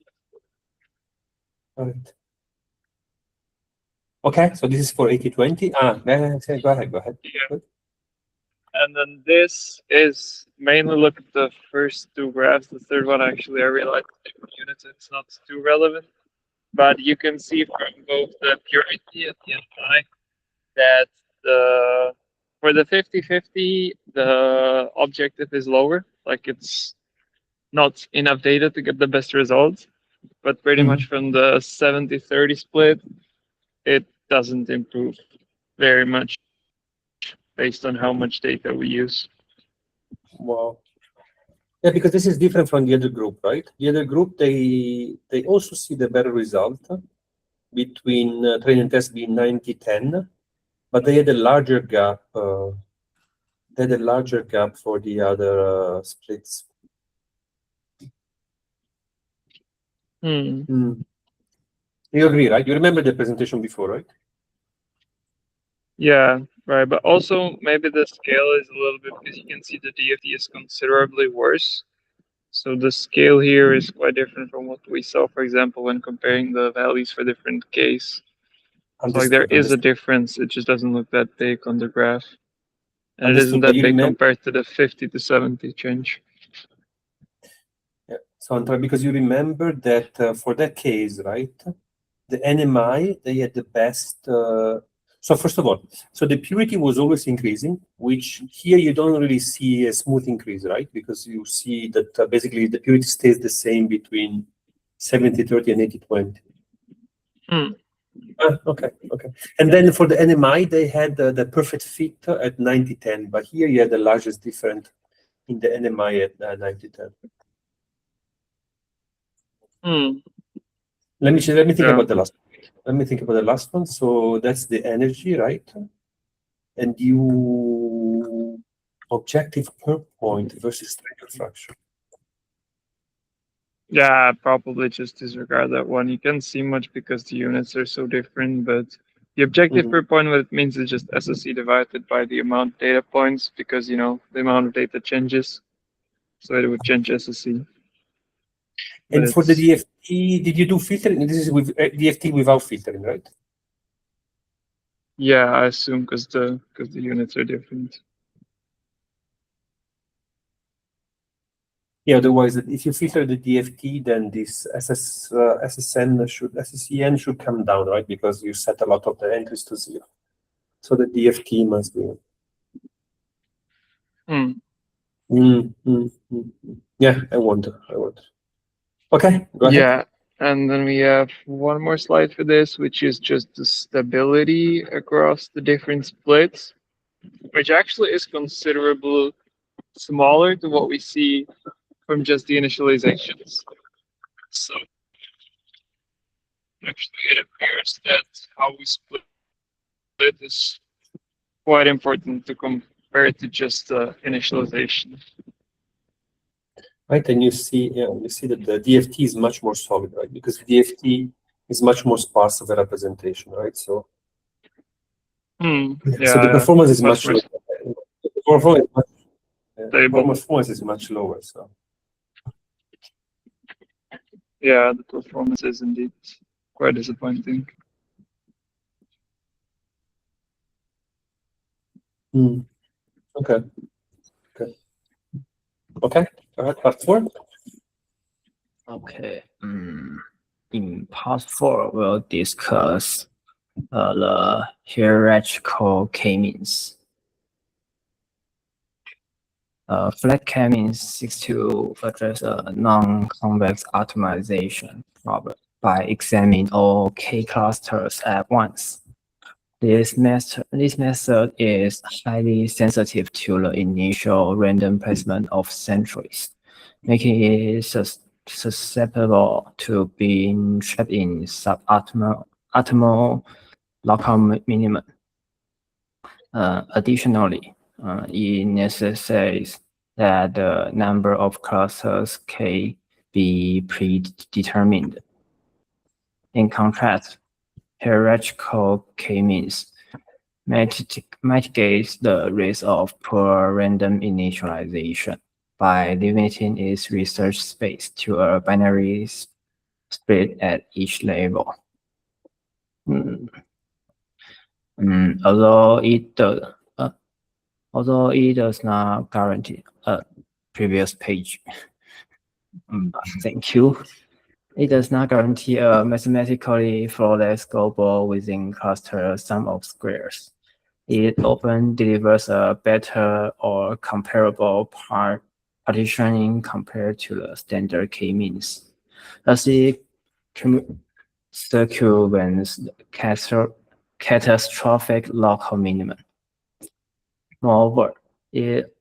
Speaker 1: Okay, so this is for 80-20. Go ahead.
Speaker 6: Yeah. And then this is mainly look at the first two graphs. The third one, actually, I realized different units, it's not too relevant. But you can see from both the purity and the NI that for the 50-50, the objective is lower. Like it's not enough data to get the best results. But pretty much from the 70-30 split, it doesn't improve very much based on how much data we use.
Speaker 1: Wow. Yeah, because this is different from the other group, right? The other group, they also see the better result between train and test being 90-10, but they had a larger gap. They had a larger gap for the other splits. You agree, right? You remember the presentation before, right?
Speaker 6: Yeah, right. But also maybe the scale is a little bit, because you can see the DFT is considerably worse. So the scale here is quite different from what we saw, for example, when comparing the values for different case. So like there is a difference. It just doesn't look that big on the graph. And it isn't that big compared to the 50-70 change.
Speaker 1: Yeah. So because you remember that for that case, right? The NMI, they had the best. So first of all, so the purity was always increasing, which here you don't really see a smooth increase, right? Because you see that basically the purity stays the same between 70-30 and 80-20. Okay. And then for the NMI, they had the perfect fit at 90-10, but here you had the largest difference in the NMI at 90-10. Let me think about the last one. Let me think about the last one. So that's the energy, right? And you objective per point versus standard fraction.
Speaker 6: Yeah, probably just disregard that one. You can't see much because the units are so different, but the objective per point, what it means is just SSE divided by the amount of data points, because, you know, the amount of data changes. So it would change SSE.
Speaker 1: And for the DFT, did you do filtering? This is with DFT without filtering, right?
Speaker 6: Yeah, I assume because the units are different.
Speaker 1: Yeah, otherwise, if you filter the DFT, then this SSN SSEN should come down, right? Because you set a lot of the entries to 0. So the DFT must be. Yeah, I wonder. Okay, go ahead.
Speaker 6: Yeah, and then we have one more slide for this, which is just the stability across the different splits, which actually is considerably smaller to what we see from just the initializations. So actually it appears that how we split is quite important to compare to just the initialization.
Speaker 1: Right, and you see that the DFT is much more solid, right? Because DFT is much more sparse of a representation, right? So, so the performance is much lower. The performance is much lower. So,
Speaker 6: yeah, the performance is indeed quite disappointing.
Speaker 1: Okay. Okay. Okay. All right. Part 4.
Speaker 7: Okay. In part 4, we'll discuss the hierarchical k-means. Flat k-means seeks to address a non-convex optimization problem by examining all k clusters at once. This method is highly sensitive to the initial random placement of centroids, making it susceptible to being trapped in suboptimal local minimum. Additionally, it necessitates that the number of clusters K be predetermined. In contrast, hierarchical k-means mitigates the risk of poor random initialization by limiting its research space to a binary split at each level. Although it does not guarantee previous page. Thank you. It does not guarantee a mathematically flawless global within cluster sum of squares. It often delivers a better or comparable partitioning compared to the standard k-means. Thus, it circumvents catastrophic local minimum. Moreover, it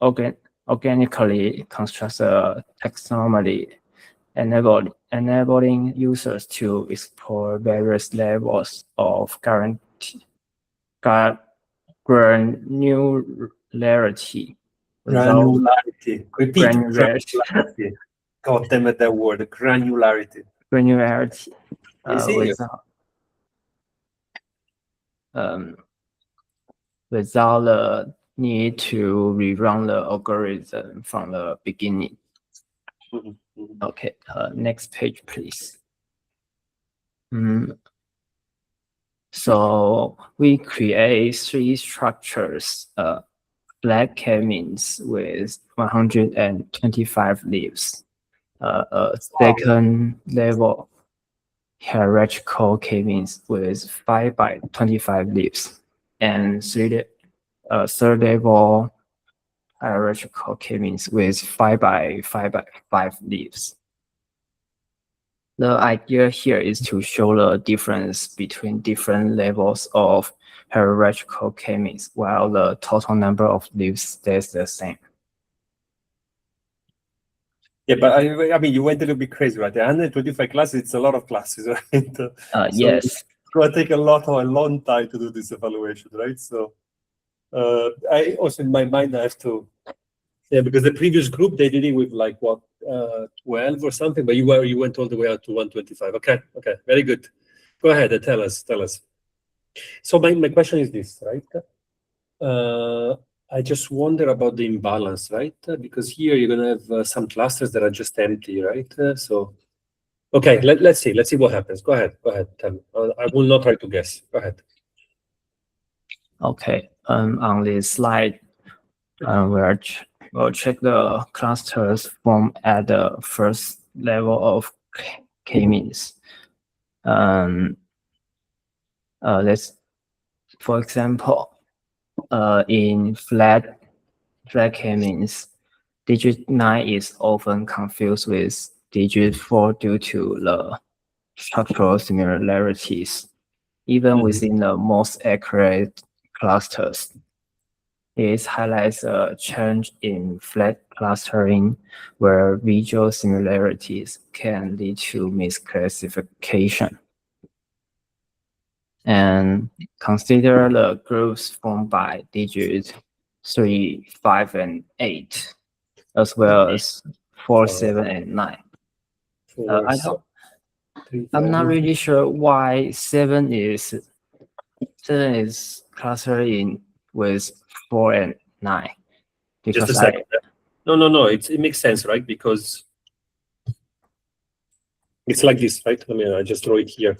Speaker 7: organically constructs a taxonomy enabling users to explore various levels of granularity.
Speaker 1: Granularity. Repeat. Granularity. God damn it, that word. Granularity.
Speaker 7: Granularity. Without the need to rerun the algorithm from the beginning. Okay, next page, please. So we create 3 structures, black k-means with 125 leaves, a second level hierarchical k-means with 5 by 25 leaves, and third level hierarchical k-means with 5 by 5 by 5 leaves. The idea here is to show the difference between different levels of hierarchical k-means while the total number of leaves stays the same.
Speaker 1: Yeah, but I mean, you went a little bit crazy, right? 125 classes, it's a lot of classes, right?
Speaker 7: Yes.
Speaker 1: It's going to take a long time to do this evaluation, right? So I also, in my mind, I have to, because the previous group, they did it with like, what, 12 or something, but you went all the way out to 125. Okay, very good. Go ahead and tell us. So my question is this, right? I just wonder about the imbalance, right? Because here you're going to have some clusters that are just empty, right? So, okay, let's see what happens. Go ahead, tell me. I will not try to guess. Go ahead.
Speaker 7: Okay, on this slide, we'll check the clusters formed at the first level of k-means. For example, in flat k-means, digit 9 is often confused with digit 4 due to the structural similarities, even within the most accurate clusters. It highlights a change in flat clustering where visual similarities can lead to misclassification. And consider the groups formed by digits 3, 5, and 8, as well as 4, 7, and 9. I'm not really sure why 7 is clustering with 4 and 9. Because
Speaker 1: just a second. No. It makes sense, right? Because it's like this, right? I mean, I just draw it here.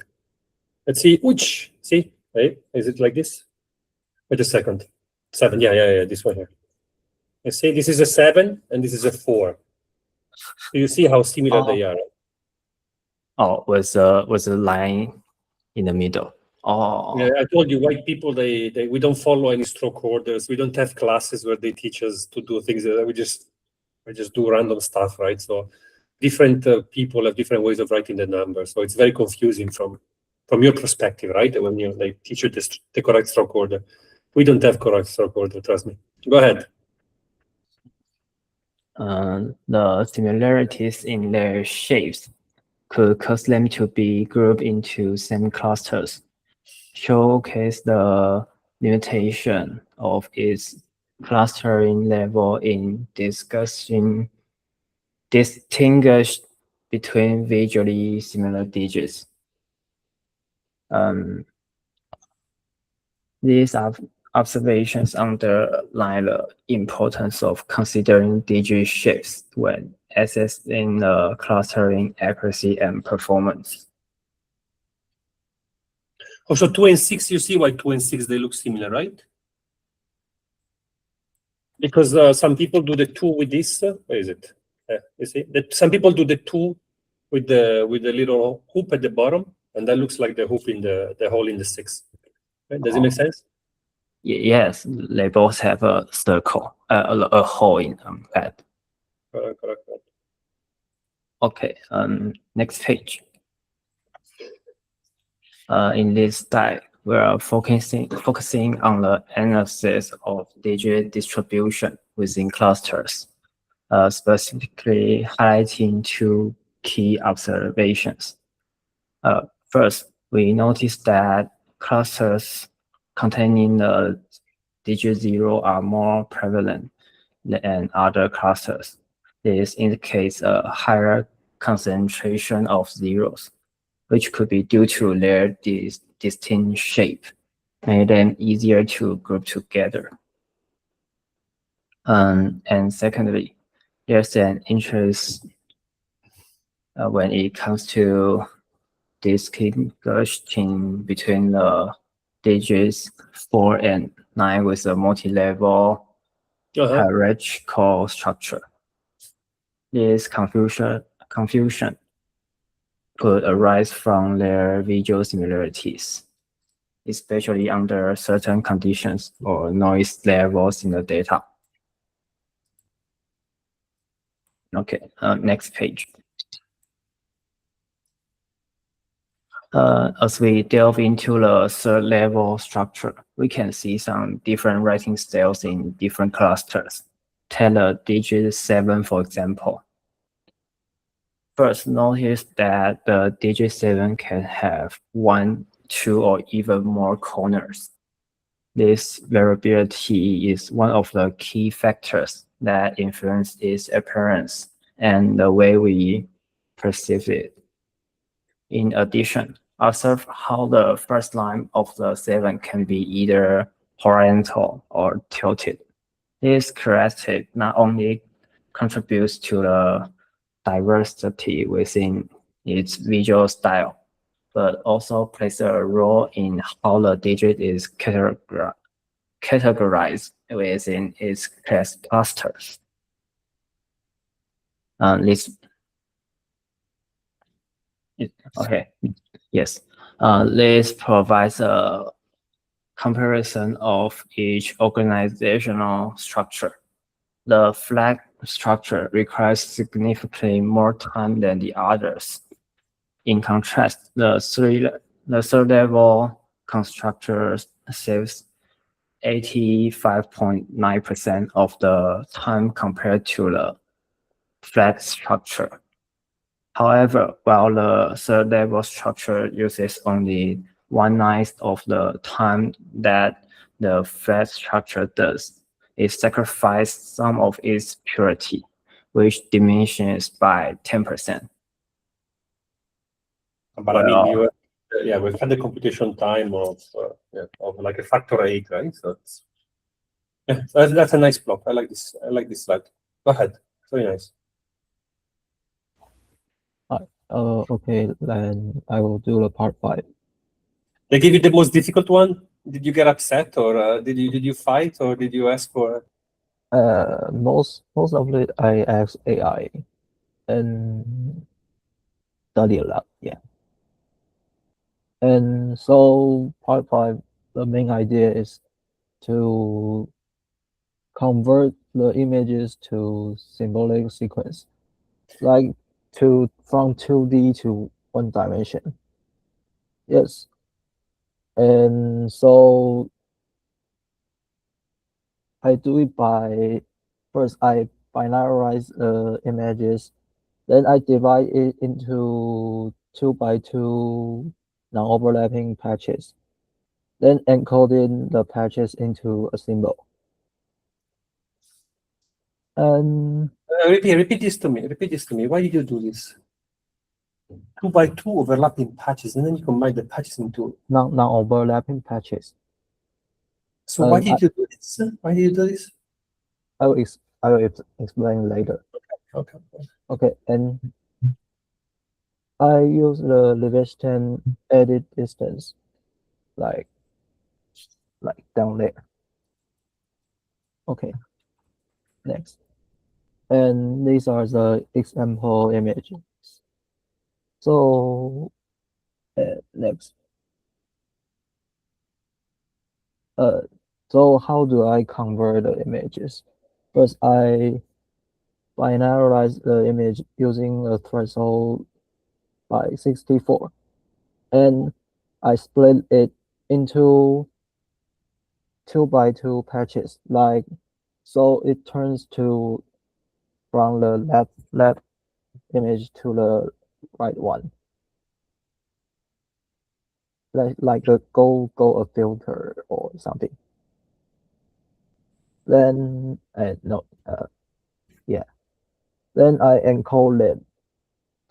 Speaker 1: Let's see which. See, right? Is it like this? Wait a second. 7, yeah, this one here. You see, this is a 7 and this is a 4. So you see how similar they are.
Speaker 7: Oh, was a line in the middle. Oh,
Speaker 1: Yeah, I told you, white people, we don't follow any stroke orders. We don't have classes where they teach us to do things. We just do random stuff, right? So different people have different ways of writing the numbers. So it's very confusing from your perspective, right? When they teach you the correct stroke order. We don't have correct stroke order, trust me. Go ahead.
Speaker 7: the similarities in their shapes could cause them to be grouped into same clusters, showcase the limitation of its clustering level in distinguish between visually similar digits. These observations underline the importance of considering digit shapes when assessing the clustering accuracy and performance.
Speaker 1: Also, 2 and 6, you see why 2 and 6, they look similar, right? Because some people do the 2 with this. Where is it? You see that some people do the 2 with the little hoop at the bottom, and that looks like the hoop in the hole in the 6. Right? Does it make sense?
Speaker 7: Yes, they both have a circle, a hole in that.
Speaker 1: Correct.
Speaker 7: Okay, next page. In this slide, we are focusing on the analysis of digit distribution within clusters, specifically highlighting 2 key observations. First, we noticed that clusters containing the digit 0 are more prevalent than other clusters. This indicates a higher concentration of zeros, which could be due to their distinct shape, making them easier to group together. And secondly, there's an interest when it comes to distinguishing between the digits 4 and 9 with a multi-level hierarchical structure. This confusion could arise from their visual similarities, especially under certain conditions or noise levels in the data. Okay, next page. As we delve into the third level structure, we can see some different writing styles in different clusters. Take the digit 7, for example. First, notice that the digit 7 can have 1, 2, or even more corners. This variability is one of the key factors that influence its appearance and the way we perceive it. In addition, observe how the first line of the 7 can be either horizontal or tilted. This characteristic not only contributes to the diversity within its visual style, but also plays a role in how the digit is categorized within its clusters. This provides a comparison of each organizational structure. The flag structure requires significantly more time than the others. In contrast, the third level constructor saves 85.9% of the time compared to the flag structure. However, while the third level structure uses only 1/9 of the time that the flat structure does, it sacrifices some of its purity, which diminishes by 10%.
Speaker 1: But I mean, we've had the computation time of like a factor 8, right? So that's a nice block. I like this slide. Go ahead. Very nice.
Speaker 8: Okay, then I will do the part 5.
Speaker 1: They give you the most difficult one. Did you get upset, or did you fight, or did you ask for?
Speaker 8: Most of it I ask AI and study a lot. Yeah. And so part 5, the main idea is to convert the images to symbolic sequence, like from 2D to 1 dimension. Yes. And so I do it by, first I binarize the images, then I divide it into 2 by 2 non-overlapping patches, then encoding the patches into a symbol. And
Speaker 1: Repeat this to me. Repeat this to me. Why did you do this? 2 by 2 overlapping patches, and then you combine the patches into.
Speaker 8: non-overlapping patches.
Speaker 1: So why did you do this? Why did you do this?
Speaker 8: I will explain later. Okay, and I use the Leviathan edit distance, like down there. Okay, next. And these are the example images. So next. So how do I convert the images? First, I binarize the image using a threshold by 64, and I split it into 2 by 2 patches, like so it turns to from the left image to the right one, like a go a filter or something. Then then I encode it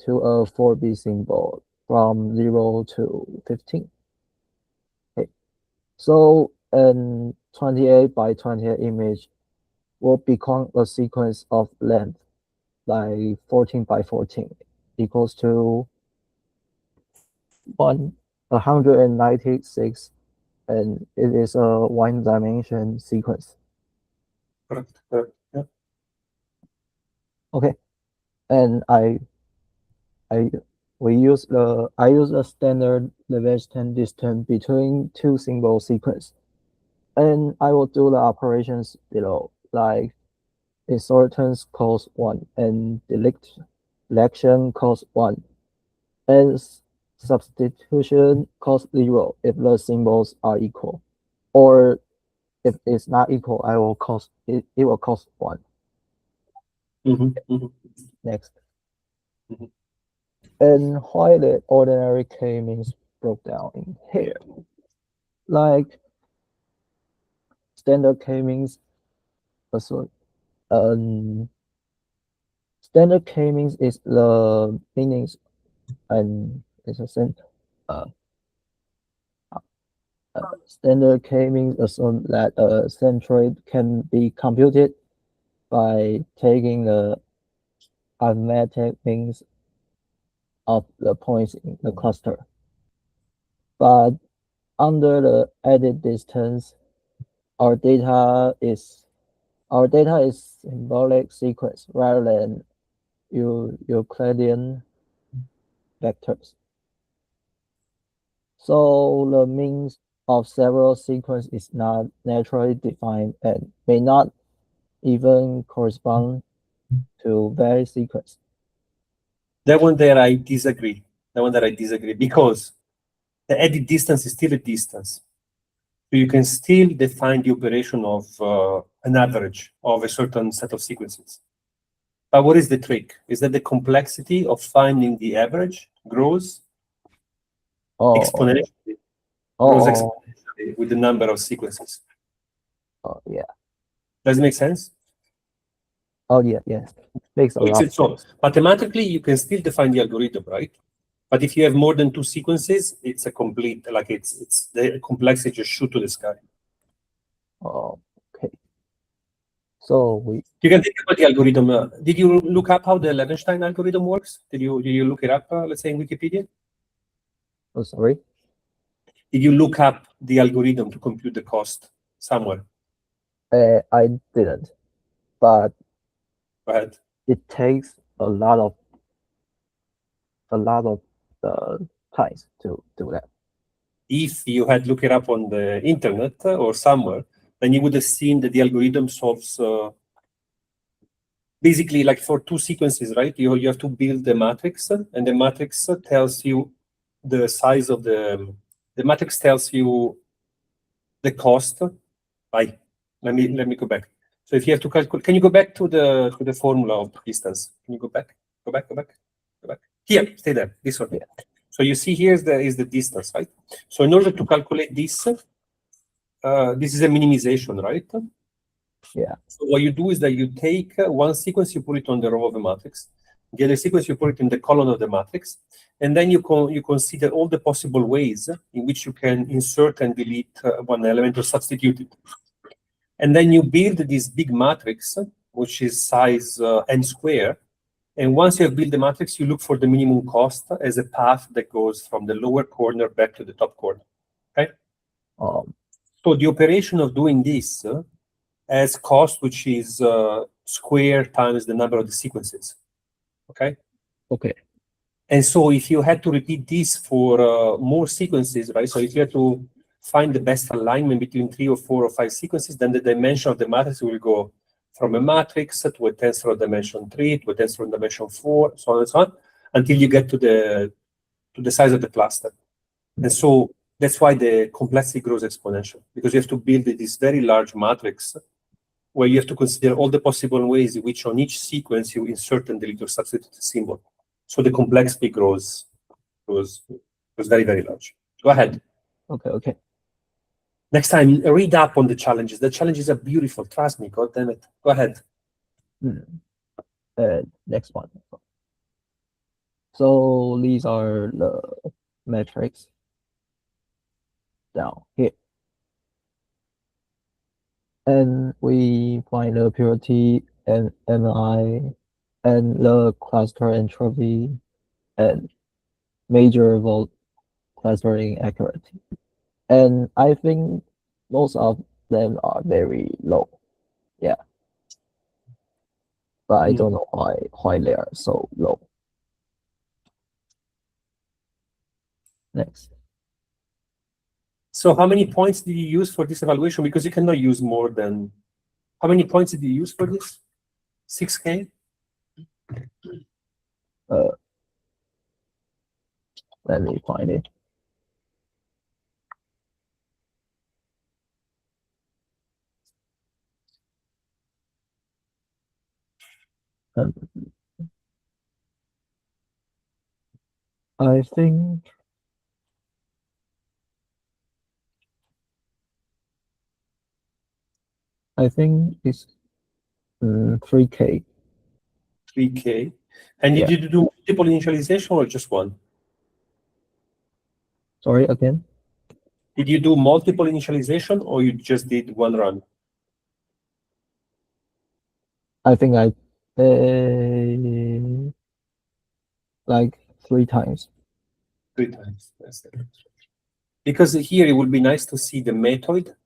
Speaker 8: to a 4-bit symbol from 0 to 15. Okay. So an 28 by 28 image will become a sequence of length like 14 by 14 equals to 196, and it is a 1-dimension sequence.
Speaker 1: Correct. Yeah.
Speaker 8: Okay, and I use a standard Leviathan distance between 2 symbol sequence, and I will do the operations below, like insertions cost 1 and deletion cost 1, and substitution cost 0 if the symbols are equal, or if it's not equal, it will cost 1. Next. And why the ordinary k-means broke down in here? Like standard k-means, standard k-means is the meanings, and it's a standard k-means assume that a centroid can be computed by taking the arithmetic means of the points in the cluster. But under the edit distance, our data is symbolic sequence rather than Euclidean vectors. So the means of several sequence is not naturally defined and may not even correspond to various sequence.
Speaker 1: That one there I disagree. Because the edit distance is still a distance. So you can still define the operation of an average of a certain set of sequences. But what is the trick? Is that the complexity of finding the average grows exponentially. Grows exponentially with the number of sequences.
Speaker 8: Oh yeah.
Speaker 1: Does it make sense?
Speaker 8: Oh yeah, yes. Makes a lot of sense.
Speaker 1: Mathematically, you can still define the algorithm, right? But if you have more than 2 sequences, it's a complete, like it's the complexity just shoot to the sky.
Speaker 8: Oh, okay. So
Speaker 1: you can think about the algorithm. Did you look up how the Levenstein algorithm works? Did you look it up, let's say in Wikipedia?
Speaker 8: Oh, sorry.
Speaker 1: Did you look up the algorithm to compute the cost somewhere?
Speaker 8: I didn't, but
Speaker 1: Go ahead.
Speaker 8: it takes a lot of times to do that.
Speaker 1: If you had looked it up on the internet or somewhere, then you would have seen that the algorithm solves basically like for two sequences, right? You have to build the matrix, and the matrix tells you the size of the matrix tells you the cost. Let me go back. So if you have to calculate, can you go back to the formula of distance? Can you go back? Go back. Here, stay there. This one.
Speaker 8: Yeah.
Speaker 1: So you see here is the distance, right? So in order to calculate this, this is a minimization, right?
Speaker 8: Yeah.
Speaker 1: So what you do is that you take one sequence, you put it on the row of the matrix. The other sequence, you put it in the column of the matrix. And then you consider all the possible ways in which you can insert and delete one element or substitute it. And then you build this big matrix, which is size n square. And once you have built the matrix, you look for the minimum cost as a path that goes from the lower corner back to the top corner. Okay? So the operation of doing this has cost, which is square times the number of the sequences. Okay?
Speaker 8: Okay.
Speaker 1: And so if you had to repeat this for more sequences, right? So if you had to find the best alignment between 3 or 4 or 5 sequences, then the dimension of the matrix will go from a matrix to a tensor of dimension 3 to a tensor of dimension 4, so on and so on, until you get to the size of the cluster. And so that's why the complexity grows exponential, because you have to build this very large matrix where you have to consider all the possible ways in which on each sequence you insert and delete or substitute a symbol. So the complexity grows very, very large. Go ahead.
Speaker 8: Okay.
Speaker 1: Next time, read up on the challenges. The challenges are beautiful. Trust me. God damn it. Go ahead.
Speaker 8: Next one. So these are the metrics down here. And we find the purity and MI and the cluster entropy and major vault clustering accuracy. And I think most of them are very low. Yeah. But I don't know why they are so low. Next.
Speaker 1: So how many points did you use for this evaluation? Because you cannot use more than... How many points did you use for this? 6K?
Speaker 8: Let me find it. I think it's 3K.
Speaker 1: 3K. And did you do multiple initialization or just one?
Speaker 8: Sorry, again?
Speaker 1: Did you do multiple initialization or you just did one run?
Speaker 8: I think I like 3 times.
Speaker 1: 3 times. Because here it would be nice to see the method,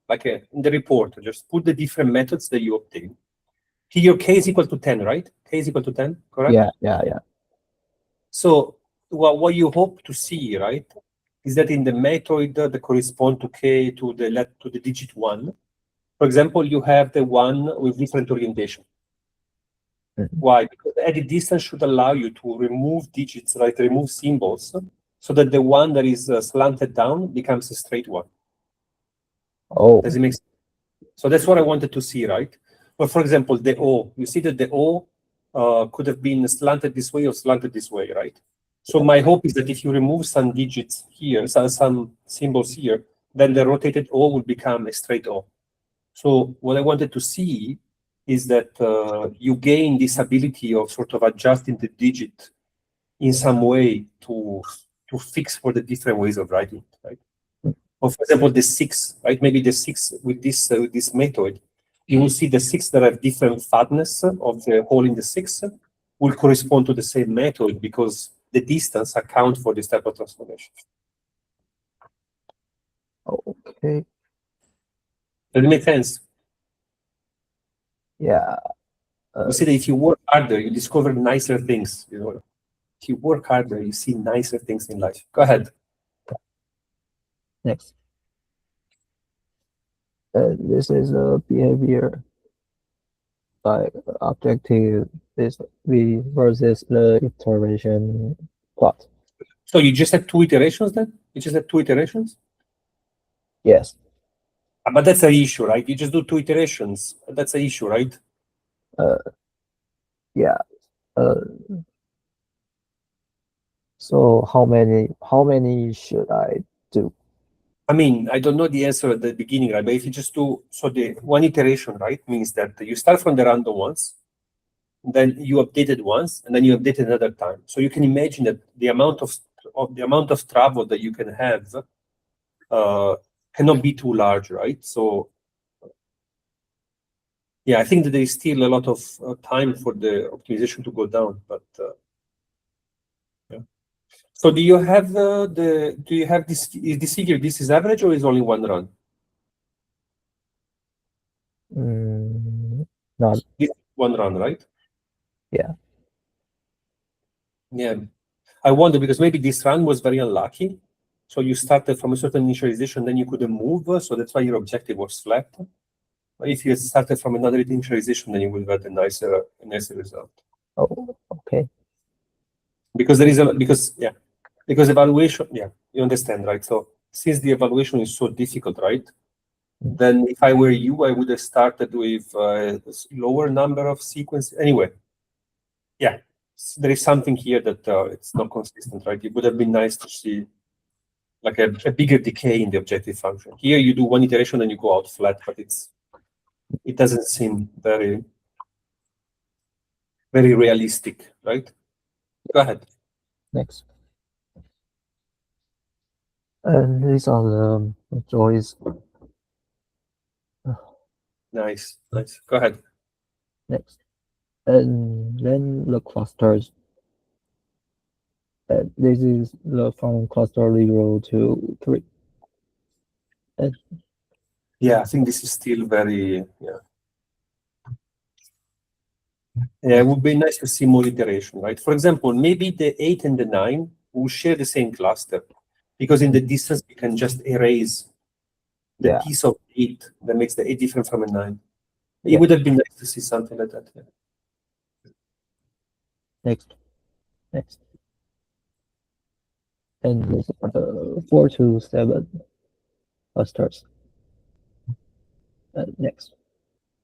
Speaker 1: like in the report, just put the different methods that you obtain. Here, K is equal to 10, right? K is equal to 10, correct?
Speaker 8: Yeah.
Speaker 1: So what you hope to see, right, is that in the method that correspond to K to the digit 1, for example, you have the one with different orientation. Why? Because the edit distance should allow you to remove digits, right? Remove symbols, so that the one that is slanted down becomes a straight one.
Speaker 8: Oh.
Speaker 1: Does it make sense? So that's what I wanted to see, right? But for example, the O, you see that the O could have been slanted this way or slanted this way, right? So my hope is that if you remove some digits here, some symbols here, then the rotated O will become a straight O. So what I wanted to see is that you gain this ability of sort of adjusting the digit in some way to fix for the different ways of writing, right? Or for example, the 6, right? Maybe the 6 with this method, you will see the 6 that have different fatness of the hole in the 6 will correspond to the same method because the distance account for this type of transformation.
Speaker 8: Okay.
Speaker 1: Does it make sense?
Speaker 8: Yeah.
Speaker 1: You see that if you work harder, you discover nicer things. You know, if you work harder, you see nicer things in life. Go ahead.
Speaker 8: Next. This is a behavior like objective is V versus the iteration plot.
Speaker 1: So you just had 2 iterations then? You just had 2 iterations?
Speaker 8: Yes.
Speaker 1: But that's an issue, right? You just do 2 iterations. That's an issue, right?
Speaker 8: Yeah. So how many should I do?
Speaker 1: I mean, I don't know the answer at the beginning, right? But if you just do, so the 1 iteration, right, means that you start from the random ones, then you update it once, and then you update it another time. So you can imagine that the amount of trouble that you can have cannot be too large, right? So yeah, I think that there is still a lot of time for the optimization to go down, but yeah. So do you have this? Is this figure? This is average or is only 1 run?
Speaker 8: Not.
Speaker 1: This is 1 run, right?
Speaker 8: Yeah.
Speaker 1: Yeah. I wonder because maybe this run was very unlucky. So you started from a certain initialization, then you couldn't move, so that's why your objective was flat. But if you had started from another initialization, then you would have had a nicer result.
Speaker 8: Oh, okay.
Speaker 1: Because evaluation, yeah, you understand, right? So since the evaluation is so difficult, right? Then if I were you, I would have started with a lower number of sequences. Anyway, yeah, there is something here that it's not consistent, right? It would have been nice to see like a bigger decay in the objective function. Here you do 1 iteration and you go out flat, but it doesn't seem very realistic, right? Go ahead.
Speaker 8: Next. And these are the joys.
Speaker 1: Nice. Go ahead.
Speaker 8: Next. And then the clusters. And this is the from cluster 0 to 3. And
Speaker 1: Yeah, I think this is still very, yeah. Yeah, it would be nice to see more iteration, right? For example, maybe the 8 and the 9 will share the same cluster, because in the distance we can just erase the
Speaker 8: Yeah.
Speaker 1: piece of 8 that makes the 8 different from a 9. It
Speaker 8: Yeah.
Speaker 1: would have been nice to see something like that. Yeah.
Speaker 8: Next. And this are the 4 to 7 clusters. Next.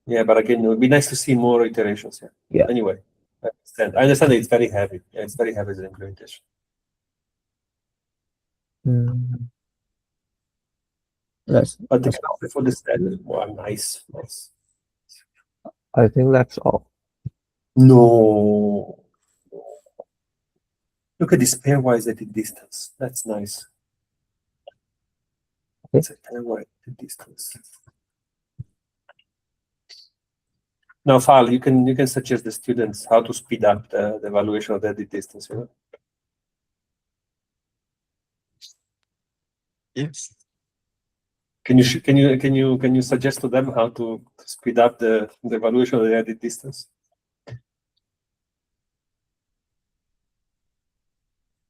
Speaker 1: Yeah, but again, it would be nice to see more iterations. Yeah.
Speaker 8: Yeah.
Speaker 1: Anyway, I understand that it's very heavy. Yeah, it's very heavy as an implementation. But the cluster for the standard, wow, nice.
Speaker 8: I think that's all.
Speaker 1: No. Look at this pairwise edit distance. That's nice.
Speaker 8: Okay.
Speaker 1: It's a pairwise edit distance. Now, Fal, you can suggest the students how to speed up the evaluation of the edit distance. You know?
Speaker 9: Yes.
Speaker 1: Can you suggest to them how to speed up the evaluation of the edit distance?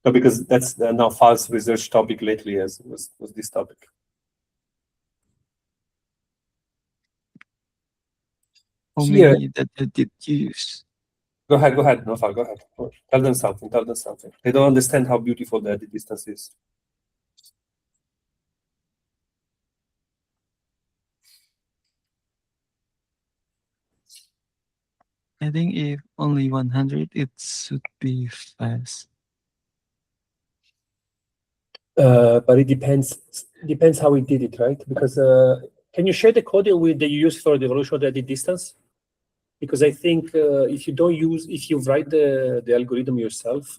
Speaker 1: No, because that's now Fal's research topic lately was this topic.
Speaker 9: Or
Speaker 1: Here-
Speaker 9: maybe that they did use.
Speaker 1: Go ahead, no, Fal, go ahead. Tell them something. They don't understand how beautiful the edit distance is.
Speaker 9: I think if only 100, it should be fast.
Speaker 1: But it depends how we did it, right? Because can you share the code that you use for the evaluation of the edit distance? Because I think if you write the algorithm yourself,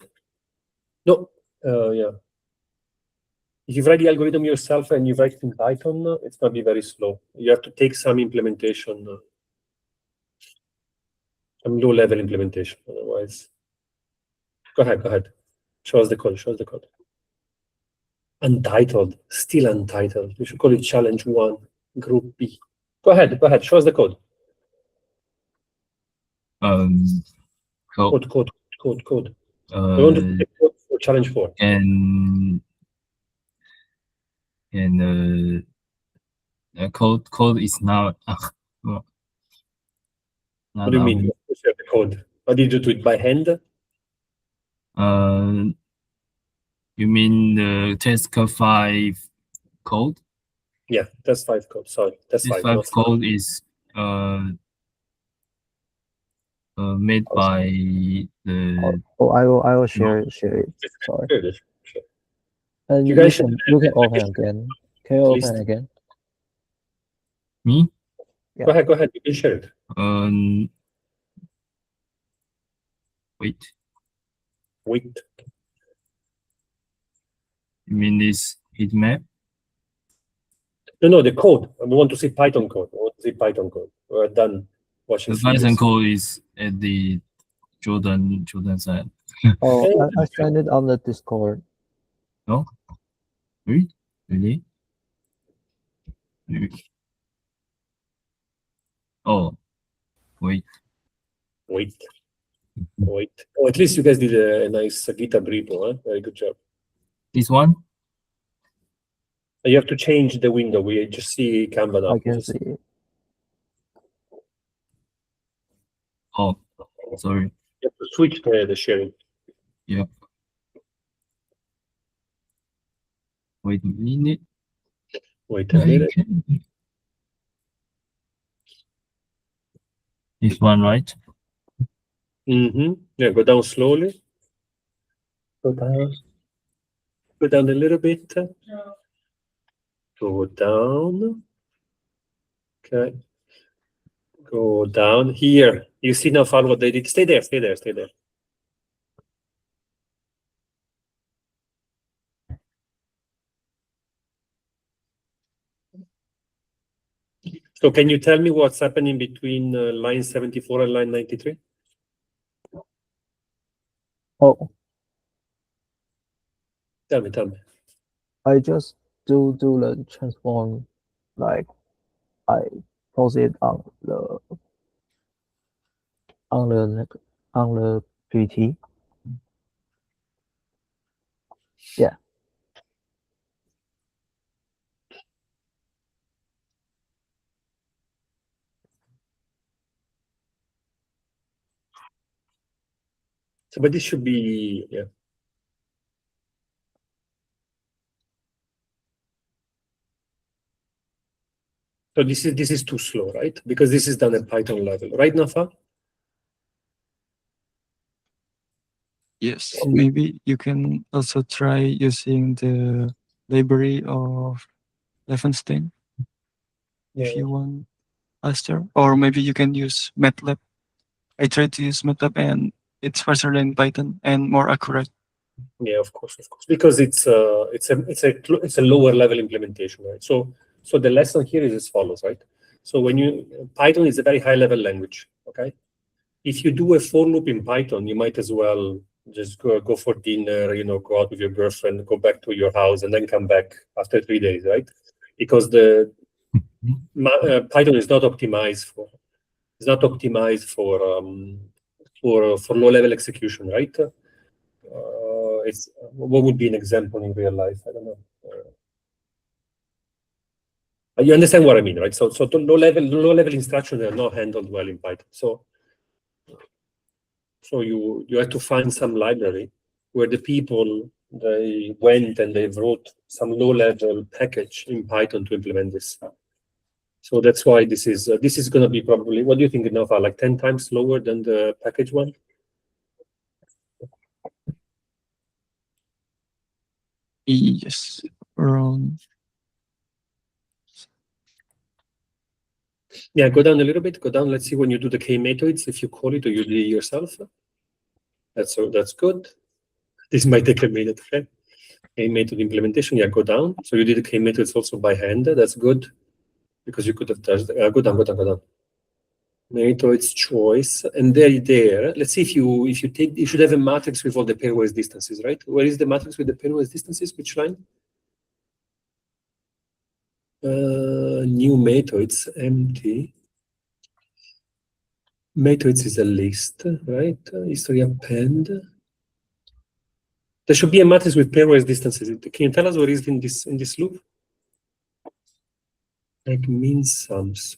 Speaker 1: if you write the algorithm yourself and you write it in Python, it's going to be very slow. You have to take some implementation, some low-level implementation. Otherwise, go ahead. Show us the code. Untitled, still untitled. We should call it challenge 1, group B. Go ahead, show us the code.
Speaker 3: Code.
Speaker 1: Code. We want to take code for challenge 4.
Speaker 3: And the code is not.
Speaker 1: What do you mean? The code? How did you do it by hand?
Speaker 3: You mean the test 5 code?
Speaker 1: Yeah, test 5 code. Sorry, test 5.
Speaker 3: Test 5 code is made by the.
Speaker 8: Oh, I will share it. Sorry.
Speaker 1: Sure.
Speaker 8: And
Speaker 1: You
Speaker 8: you
Speaker 1: guys
Speaker 8: can open again. Can you open again?
Speaker 3: Me?
Speaker 8: Yeah.
Speaker 1: Go ahead. You can share it.
Speaker 3: Wait. You mean this heat map?
Speaker 1: No, the code. We want to see Python code. We're done watching.
Speaker 3: The Python code is at the Jordan side.
Speaker 8: Oh, I sent it on the Discord.
Speaker 3: No? Really? Oh, wait.
Speaker 1: Oh, at least you guys did a nice GitHub repo, huh? Very good job.
Speaker 3: This one?
Speaker 1: You have to change the window. We just see Canva now.
Speaker 8: I can see it.
Speaker 3: Oh, sorry.
Speaker 1: You have to switch the sharing.
Speaker 3: Yeah. Wait a minute. This one, right?
Speaker 1: Yeah, go down slowly. Go down a little bit. Go down. Okay. Go down here. You see now far what they did. Stay there. So can you tell me what's happening between line 74 and line 93?
Speaker 8: Oh.
Speaker 1: Tell me.
Speaker 8: I just do the transform, like I post it on the PT. Yeah.
Speaker 1: So, but this should be, yeah. So this is too slow, right? Because this is done at Python level, right, Nafa?
Speaker 9: Yes, maybe you can also try using the library of Levenstein if you want faster, or maybe you can use MATLAB. I tried to use MATLAB and it's faster than Python and more accurate.
Speaker 1: Yeah, of course, because it's a lower level implementation, right? So the lesson here is as follows, right? So Python is a very high level language, okay? If you do a for loop in Python, you might as well just go for dinner, go out with your girlfriend, go back to your house, and then come back after 3 days, right? Because the Python is not optimized for low level execution, right? It's what would be an example in real life? I don't know. You understand what I mean, right? So the low level instructions are not handled well in Python. So you have to find some library where the people they went and they wrote some low level package in Python to implement this. So that's why this is going to be probably, what do you think, Nova, like 10 times slower than the package one?
Speaker 9: Yes, around.
Speaker 1: Yeah, go down a little bit. Go down. Let's see when you do the K methods, if you call it or you do it yourself. That's good. This might take a minute, okay? K method implementation. Yeah, go down. So you did the K methods also by hand. That's good because you could have touched. Go down. Methods choice, and there. Let's see if you take. You should have a matrix with all the pairwise distances, right? Where is the matrix with the pairwise distances? Which line? New methods, empty. Methods is a list, right? History append. There should be a matrix with pairwise distances. Can you tell us what is in this loop? Like min sums.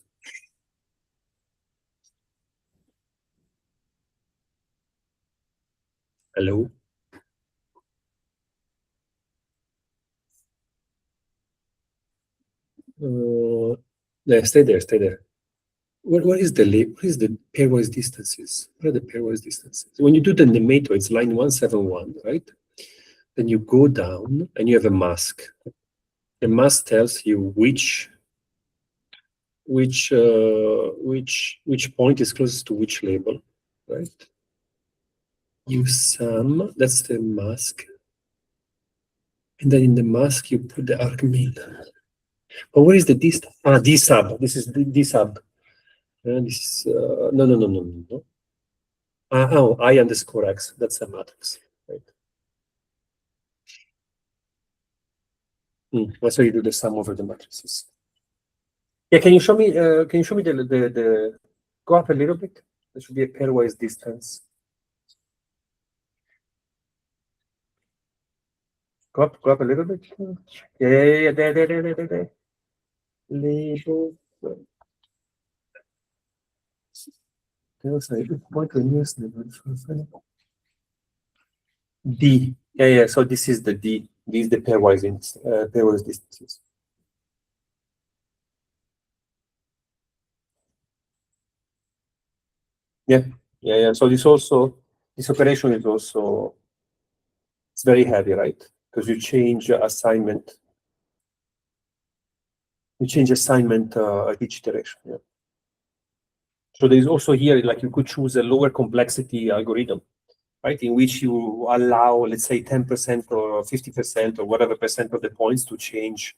Speaker 1: Hello? Yeah, stay there, stay there. What is the pairwise distances? What are the pairwise distances? When you do the nemato, it's line 171, right? Then you go down and you have a mask. The mask tells you which point is closest to which label, right? You sum, that's the mask. And then in the mask you put the argmin. But what is the d sub? D sub. This is d sub. This is no. Oh, I underscore x. That's a matrix, right? That's how you do the sum over the matrices. Yeah, can you show me? The go up a little bit? There should be a pairwise distance. Go up a little bit. Yeah, there. Label. D. Yeah. So this is the D. This is the pairwise distances. Yeah. So this operation is also, it's very heavy, right? Because you change assignment. You change assignment at each iteration. Yeah. So there's also here, like you could choose a lower complexity algorithm, right? In which you allow, let's say, 10% or 50% or whatever percent of the points to change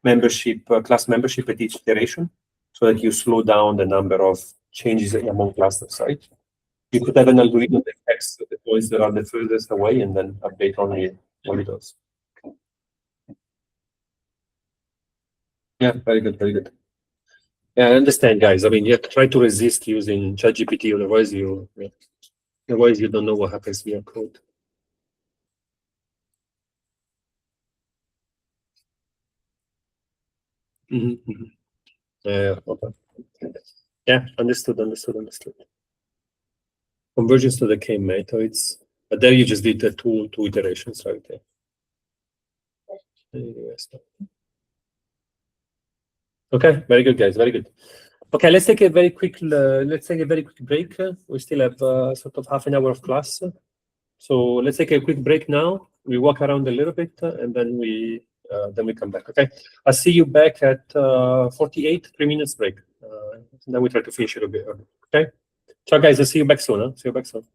Speaker 1: membership, class membership at each iteration, so that you slow down the number of changes among clusters, right? You could have an algorithm that takes the points that are the furthest away and then update only those. Yeah, very good. Yeah, I understand, guys. I mean, you have to try to resist using ChatGPT, otherwise you don't know what happens in your code. Yeah, okay. Yeah, understood. Convergence to the K methods. But there you just did the two iterations right there. Yes. Okay, very good, guys. Very good. Okay, let's take a very quick break. We still have sort of half an hour of class. So let's take a quick break now. We walk around a little bit and then we come back. Okay, I'll see you back at 48, 3 minutes break. Then we try to finish it a bit early. Okay, ciao guys. I'll see you back soon. See you back soon.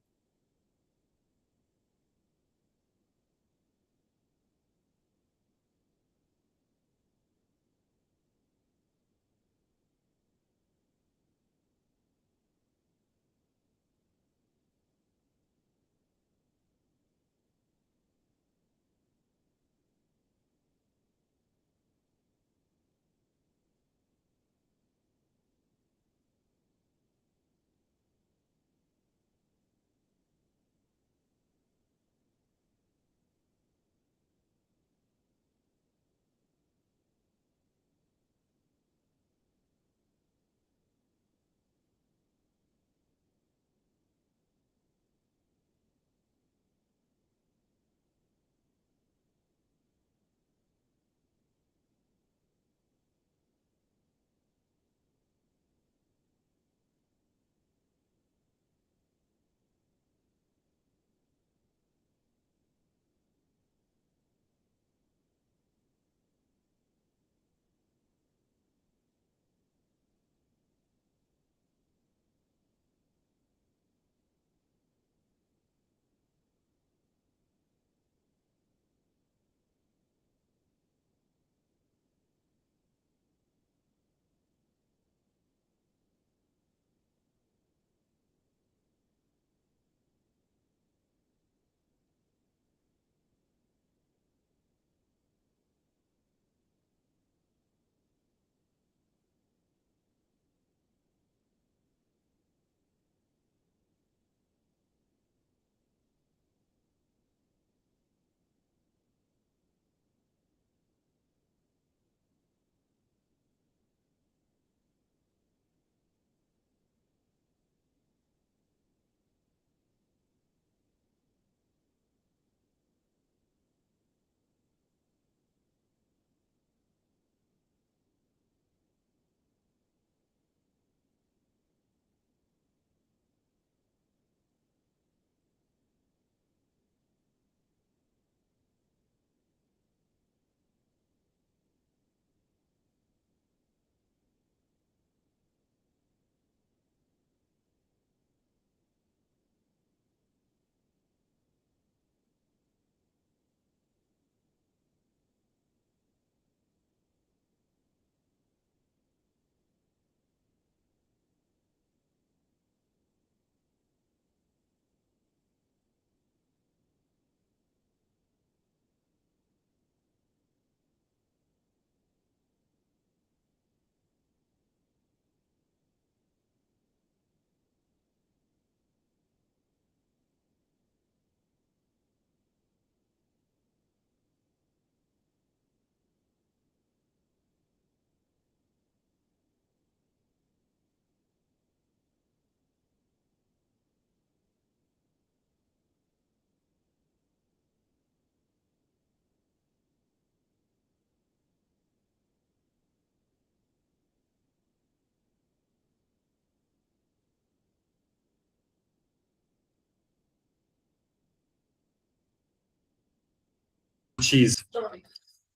Speaker 1: cheese.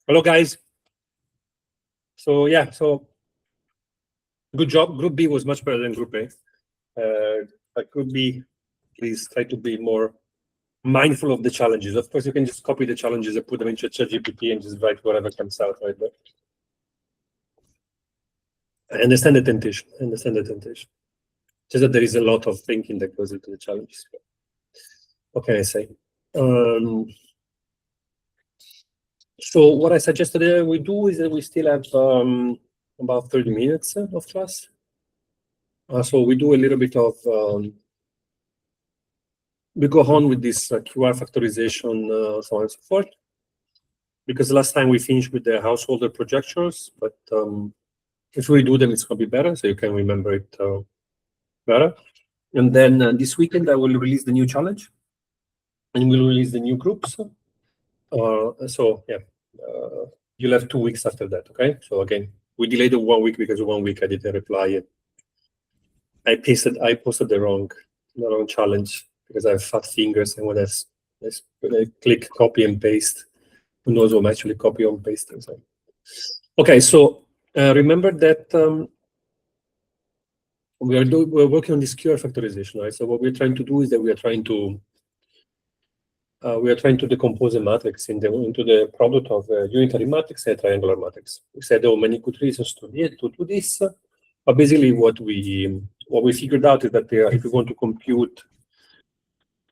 Speaker 1: Hello, guys. So yeah, so good job. Group B was much better than Group A. But Group B, please try to be more mindful of the challenges. Of course, you can just copy the challenges and put them into ChatGPT and just write whatever comes out, right? But I understand the temptation. I understand the temptation. Just that there is a lot of thinking that goes into the challenges. What can I say? So what I suggested we do is that we still have about 30 minutes of class. So we do a little bit of, we go on with this QR factorization, so on and so forth. Because last time we finished with the householder projectors, but if we do them, it's going to be better, so you can remember it better. And then this weekend, I will release the new challenge, and we'll release the new groups. So yeah, you'll have 2 weeks after that, okay? So again, we delayed it 1 week because 1 week I didn't reply. I posted the wrong challenge because I have fat fingers, and when I click copy and paste, who knows what I'm actually copy and pasting. So. Okay, so remember that we're working on this QR factorization, right? So what we're trying to do is that we are trying to decompose a matrix into the product of a unitary matrix and a triangular matrix. We said there were many good reasons to do this, but basically what we figured out is that if we want to compute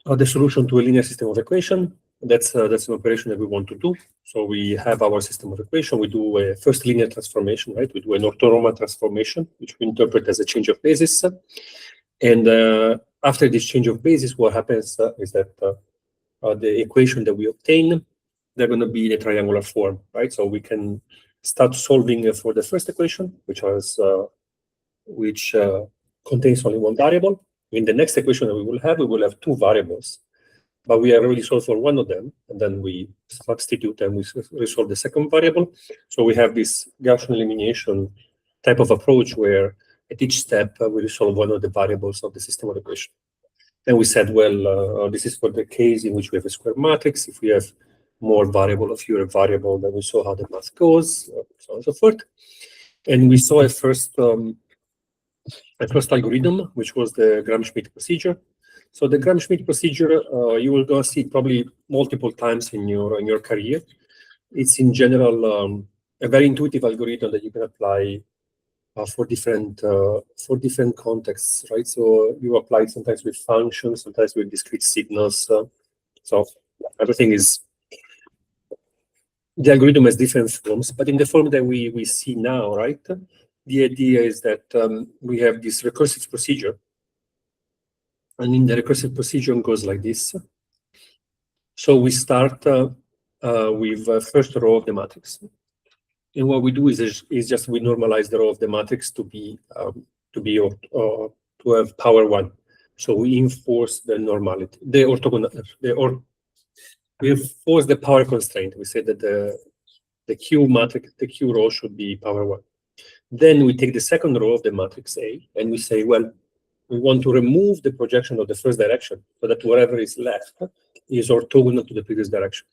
Speaker 1: the solution to a linear system of equation, that's an operation that we want to do. So we have our system of equation. We do a first linear transformation, right? We do an orthonormal transformation, which we interpret as a change of basis. And after this change of basis, what happens is that the equation that we obtain, they're going to be in a triangular form, right? So we can start solving for the first equation, which contains only one variable. In the next equation that we will have two variables, but we have already solved for one of them, and then we substitute and we resolve the second variable. So we have this Gaussian elimination type of approach where at each step we resolve one of the variables of the system of equation. And we said, well, this is for the case in which we have a square matrix. If we have more variable or fewer variable, then we saw how the math goes, so on and so forth. And we saw a first algorithm, which was the Gram-Schmidt procedure. So the Gram-Schmidt procedure, you will go see it probably multiple times in your career. It's in general a very intuitive algorithm that you can apply for different contexts, right? So you apply it sometimes with functions, sometimes with discrete signals. So everything is, the algorithm has different forms, but in the form that we see now, right? The idea is that we have this recursive procedure, and in the recursive procedure it goes like this. So we start with first row of the matrix. And what we do is just we normalize the row of the matrix to have power 1. So we enforce the normality, the orthogonal, we enforce the power constraint. We say that the Q matrix, the Q row should be power 1. Then we take the second row of the matrix A and we say, well, we want to remove the projection of the first direction so that whatever is left is orthogonal to the previous direction.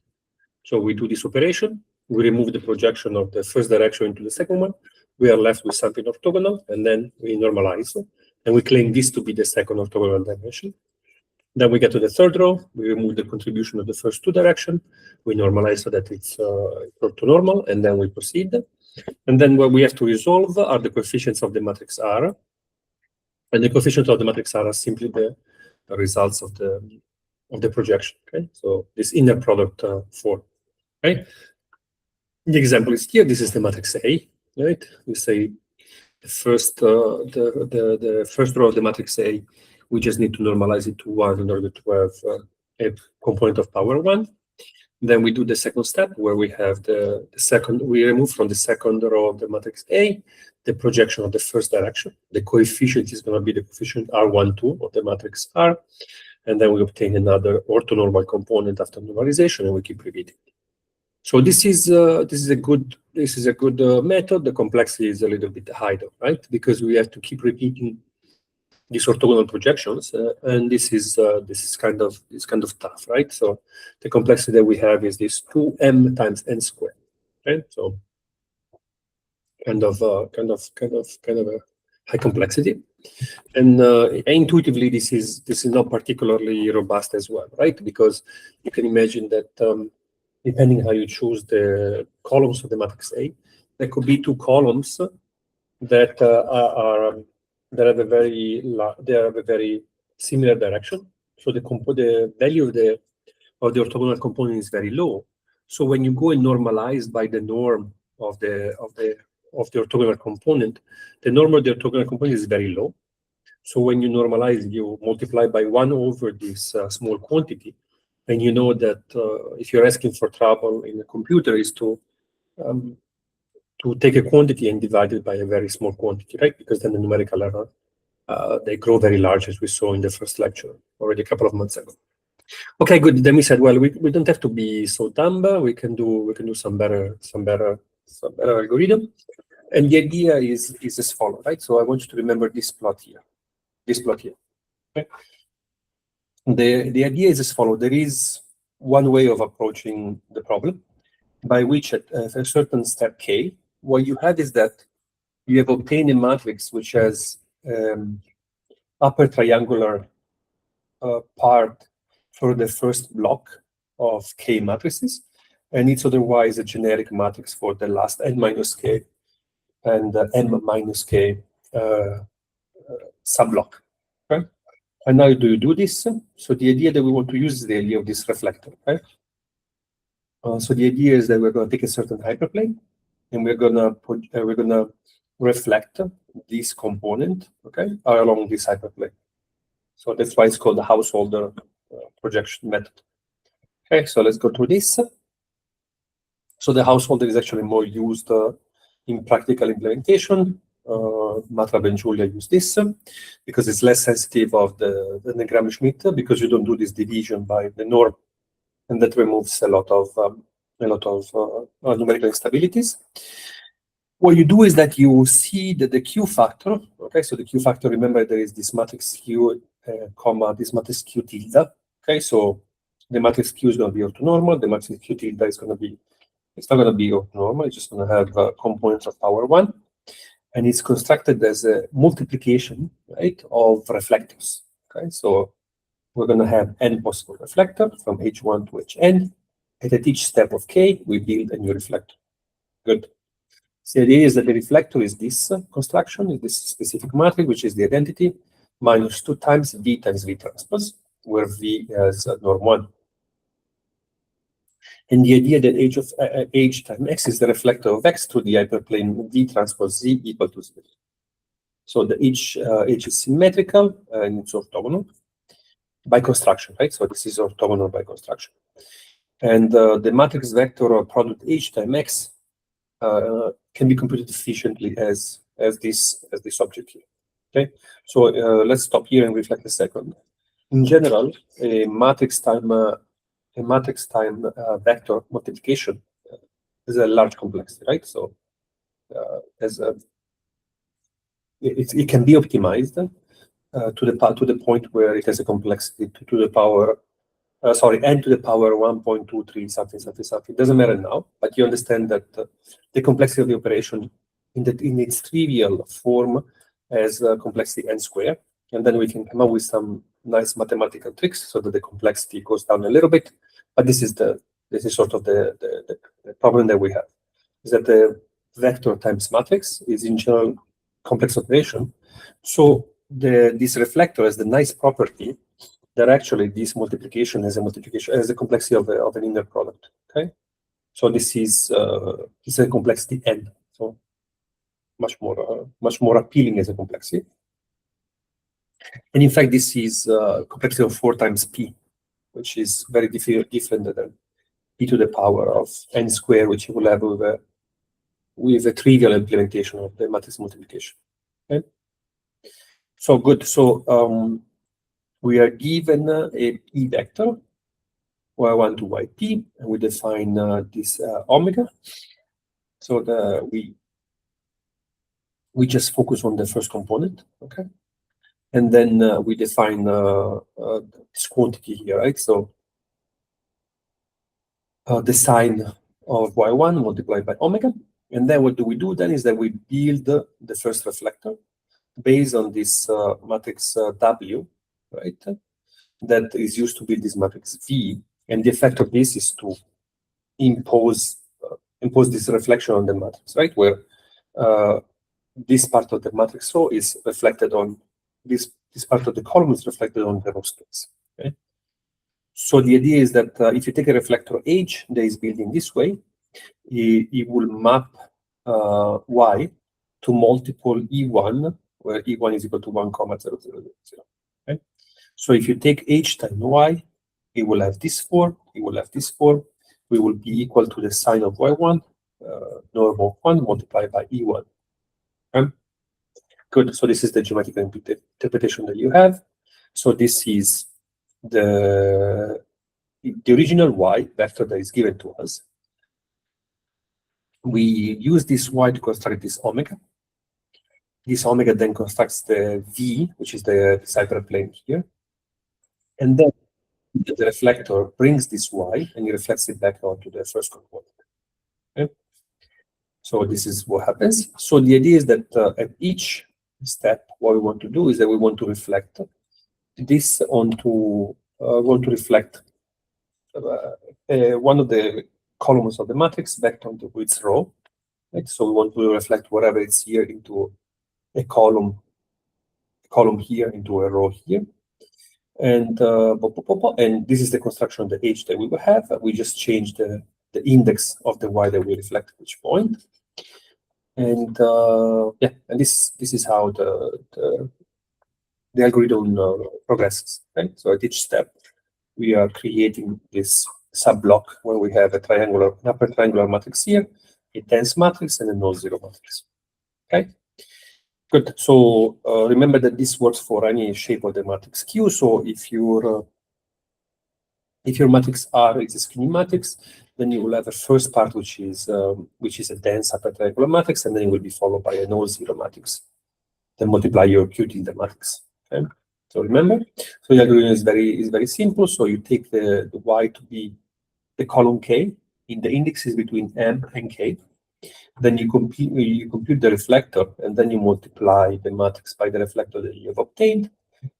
Speaker 1: So we do this operation. We remove the projection of the first direction into the second one. We are left with something orthogonal, and then we normalize. And we claim this to be the second orthogonal dimension. Then we get to the third row. We remove the contribution of the first two directions. We normalize so that it's orthonormal, and then we proceed. And then what we have to resolve are the coefficients of the matrix R. And the coefficients of the matrix R are simply the results of the projection. Okay, so this inner product form. Okay. The example is here. This is the matrix A, right? We say the first row of the matrix A, we just need to normalize it to 1 in order to have a component of power 1. Then we do the second step where we have we remove from the second row of the matrix A the projection of the first direction. The coefficient is going to be the coefficient R12 of the matrix R. And then we obtain another orthonormal component after normalization, and we keep repeating. So this is a good method. The complexity is a little bit higher, right? Because we have to keep repeating these orthogonal projections, and this is kind of tough, right? So the complexity that we have is this 2m times n squared, right? So kind of a high complexity, and intuitively this is not particularly robust as well, right? Because you can imagine that depending how you choose the columns of the matrix A, there could be two columns that have a very similar direction. So the value of the orthogonal component is very low. So when you go and normalize by the norm of the orthogonal component, the norm of the orthogonal component is very low. So when you normalize, you multiply by 1 over this small quantity, and you know that if you're asking for trouble in a computer is to take a quantity and divide it by a very small quantity, right? Because then the numerical error, they grow very large, as we saw in the first lecture already a couple of months ago. Okay, good. Then we said, well, we don't have to be so dumb. We can do some better algorithm. And the idea is as follows, right? So I want you to remember this plot here. Okay? The idea is as follows. There is one way of approaching the problem, by which at a certain step k, what you have is that you have obtained a matrix which has upper triangular part for the first block of k matrices, and it's otherwise a generic matrix for the last n minus k and m minus k subblock. Right? And now do you do this? So the idea that we want to use is the idea of this reflector. Right? So the idea is that we're going to take a certain hyperplane, and we're gonna reflect this component, okay, along this hyperplane. So that's why it's called the householder projection method. Okay, so let's go through this. So the householder is actually more used in practical implementation. MATLAB and Julia use this because it's less sensitive of the Gram-Schmidt, because you don't do this division by the norm, and that removes a lot of numerical instabilities. What you do is that you see that the Q factor, okay, so the Q factor, remember there is this matrix Q, comma, this matrix Q tilde, okay, so the matrix Q is going to be orthonormal, the matrix Q tilde is going to be, it's not going to be orthonormal, it's just going to have components of power 1, and it's constructed as a multiplication, right, of reflectors, okay, so we're going to have n possible reflector from H1 to Hn, and at each step of k, we build a new reflector. Good. So the idea is that the reflector is this construction, is this specific matrix, which is the identity, minus 2 times V times V transpose, where V is norm 1. And the idea that H times X is the reflector of X to the hyperplane V transpose Z equal to 0. So the H is symmetrical and it's orthogonal by construction, right? So this is orthogonal by construction. And the matrix vector or product H times X can be computed efficiently as this object here. Okay, so let's stop here and reflect a second. In general, a matrix time vector multiplication is a large complexity, right? So it can be optimized to the point where it has a complexity to the power. N to the power 1.23 something. It doesn't matter now, but you understand that the complexity of the operation in its trivial form has complexity n squared, and then we can come up with some nice mathematical tricks so that the complexity goes down a little bit. But this is sort of the problem that we have, is that the vector times matrix is in general complex operation. So this reflector has the nice property that actually this multiplication has a complexity of an inner product. Okay, so this is a complexity n, so much more appealing as a complexity. And in fact, this is complexity of 4 times p, which is very different than p to the power of n squared, which you will have with a trivial implementation of the matrix multiplication. Okay, so good. So we are given a p vector, y1 to yp, and we define this omega. So we just focus on the first component, okay? And then we define this quantity here, right? So the sine of y1 multiplied by omega. And then what do we do then is that we build the first reflector based on this matrix W, right? That is used to build this matrix V. And the effect of this is to impose this reflection on the matrix, right? Where this part of the matrix row is reflected on this part of the column is reflected on the row space. Okay? So the idea is that if you take a reflector H that is built in this way, it will map Y to multiple E1, where E1 is equal to 1,000. Okay? So if you take H times Y, it will have this form, it will have this form, we will be equal to the sine of Y1, norm of 1 multiplied by E1. Okay? Good, so this is the geometrical interpretation that you have. So this is the original Y vector that is given to us. We use this Y to construct this omega. This omega then constructs the V, which is the hyperplane here. And then the reflector brings this Y and it reflects it back onto the first component. Okay? So this is what happens. So the idea is that at each step, what we want to do is that we want to reflect this onto, one of the columns of the matrix back onto its row. Right? So we want to reflect whatever is here into a column here into a row here. And this is the construction of the H that we will have. We just change the index of the Y that we reflect at each point. And yeah, and this is how the algorithm progresses. Right? So at each step, we are creating this sub-block where we have an upper triangular matrix here, a dense matrix, and a non-zero matrix. Okay. Good. So remember that this works for any shape of the matrix Q. So if your matrix R is a skinny matrix, then you will have a first part which is a dense upper triangular matrix, and then it will be followed by a non-zero matrix. Then multiply your Q tilde matrix. Okay. So remember, so the algorithm is very simple. So you take the Y to be the column K in the indexes between M and K. Then you compute the reflector, and then you multiply the matrix by the reflector that you have obtained,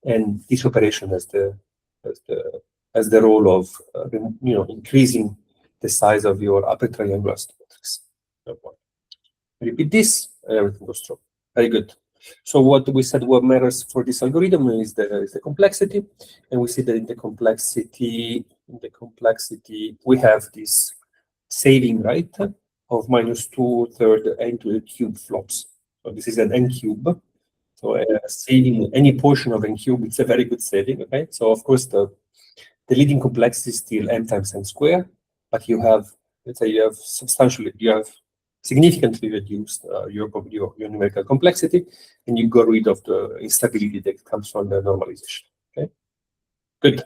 Speaker 1: and this operation has the role of increasing the size of your upper triangular matrix. Repeat this, and everything goes through. Very good. So what we said, what matters for this algorithm is the complexity, and we see that in the complexity we have this saving, right, of -2/3 n to the cube flops. So this is an n cube. So saving any portion of n cube, it's a very good saving. Okay. So of course the leading complexity is still m times n squared, but you have, let's say, you have significantly reduced your numerical complexity, and you got rid of the instability that comes from the normalization. Okay. Good.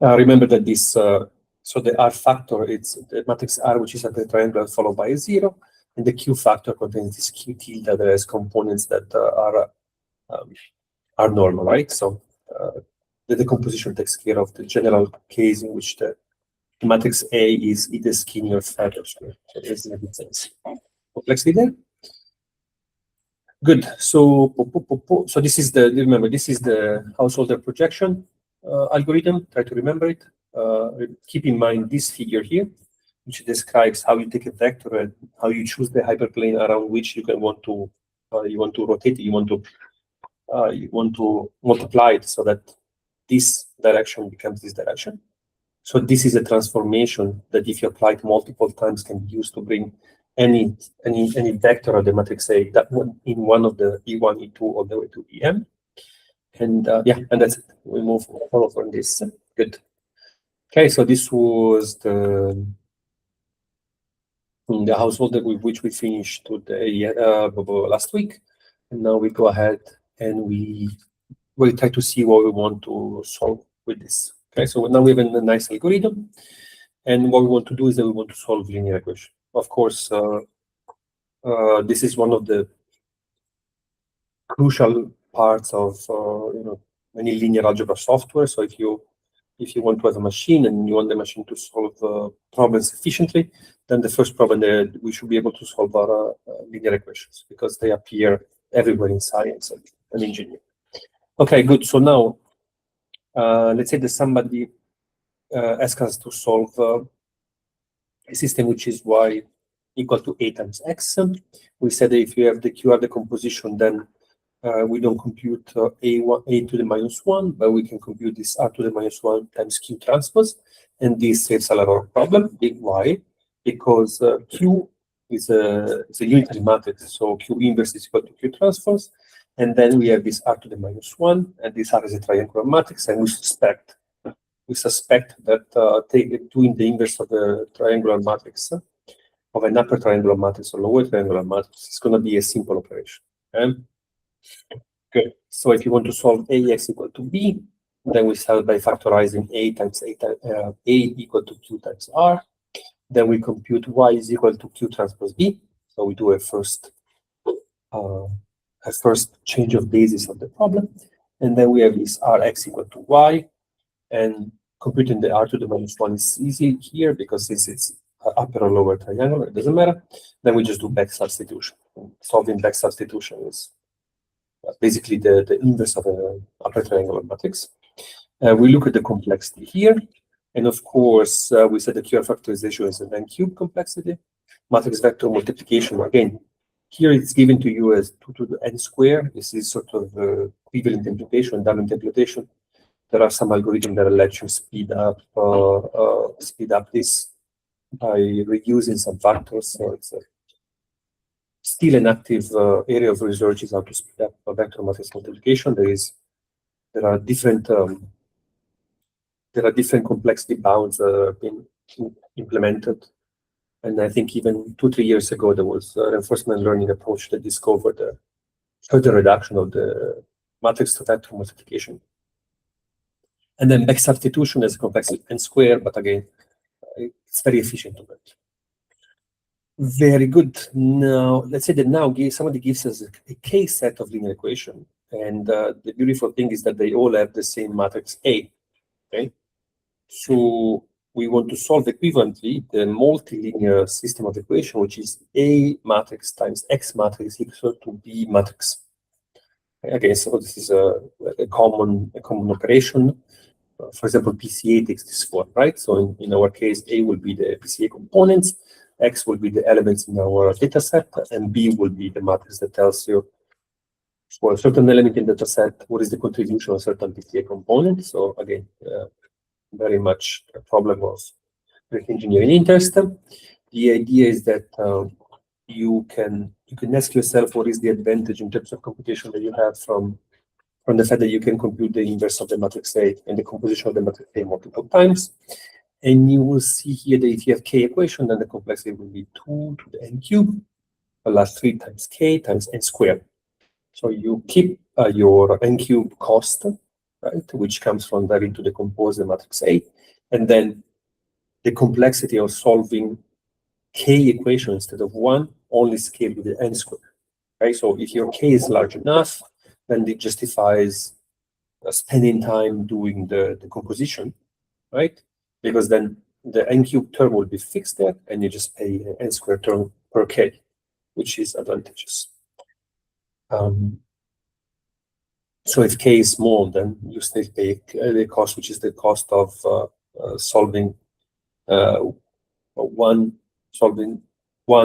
Speaker 1: Remember that this. So the R factor, it's the matrix R, which is at the triangle followed by a 0, and the Q factor contains this Q tilde that has components that are normal, right? So the decomposition takes care of the general case in which the matrix A is either skinny or fat or square. So this is a good sense. Complexity there. Good. So this is the Householder projection algorithm. Try to remember it. Keep in mind this figure here, which describes how you take a vector and how you choose the hyperplane around which you want to rotate it, you want to multiply it so that this direction becomes this direction. So this is a transformation that, if you apply it multiple times, can be used to bring any vector of the matrix A that in one of the E1, E2 all the way to EM. And yeah, and that's it. We move forward from this. Good. Okay, so this was the Householder with which we finished today, last week, and now we go ahead and we try to see what we want to solve with this. Okay, so now we have a nice algorithm, and what we want to do is that we want to solve linear equation. Of course, this is one of the crucial parts of any linear algebra software. So if you want to have a machine and you want the machine to solve problems efficiently, then the first problem that we should be able to solve are linear equations, because they appear everywhere in science and engineering. Okay, good. So now, let's say that somebody asks us to solve a system which is y equal to a times x. We said that if you have the QR decomposition, then we don't compute a to the minus 1, but we can compute this r to the minus 1 times q transpose, and this saves a lot of problem. Why? Because q is a unitary matrix, so q inverse is equal to q transpose, and then we have this r to the minus 1, and this r is a triangular matrix, and we suspect that doing the inverse of the triangular matrix, of an upper triangular matrix or lower triangular matrix, is going to be a simple operation. Okay? Good. So if you want to solve ax equal to b, then we start by factorizing a times a equal to q times r. Then we compute y is equal to q transpose b. So we do a first change of basis of the problem, and then we have this rx equal to y, and computing the r to the minus 1 is easy here because since it's upper or lower triangle, it doesn't matter. Then we just do back substitution. Solving back substitution is basically the inverse of an upper triangular matrix. We look at the complexity here, and of course, we said the QR factorization is an n cube complexity. Matrix vector multiplication, again, here it's given to you as 2 to the n square. This is sort of equivalent imputation, double interpretation. There are some algorithms that let you speed up this by reusing some factors. So it's still an active area of research is how to speed up vector matrix multiplication. There are different complexity bounds being implemented, and I think even 2-3 years ago there was a reinforcement learning approach that discovered further reduction of the matrix to vector multiplication. And then back substitution is complexity n squared, but again, it's very efficient to that. Very good. Now, let's say that somebody gives us a case set of linear equation, and the beautiful thing is that they all have the same matrix A. Okay, so we want to solve equivalently the multilinear system of equation, which is A matrix times X matrix equal to B matrix. Okay, so this is a common operation. For example, PCA takes this form, right? So in our case, A will be the PCA components, X will be the elements in our data set, and B will be the matrix that tells you for a certain element in the data set what is the contribution of a certain PCA component. So again, very much a problem of engineering interest. The idea is that you can ask yourself what is the advantage in terms of computation that you have from the fact that you can compute the inverse of the matrix A and the composition of the matrix A multiple times. And you will see here that if you have K equation, then the complexity will be 2 to the n cube plus 3 times K times n squared. So you keep your n cube cost, right, which comes from having to decompose the matrix A, and then the complexity of solving K equation instead of 1 only scaled with the n squared. Right? So if your K is large enough, then it justifies spending time doing the composition, right? Because then the n cube term will be fixed there, and you just pay an n squared term per K, which is advantageous. So if K is small, then you still pay the cost, which is the cost of solving one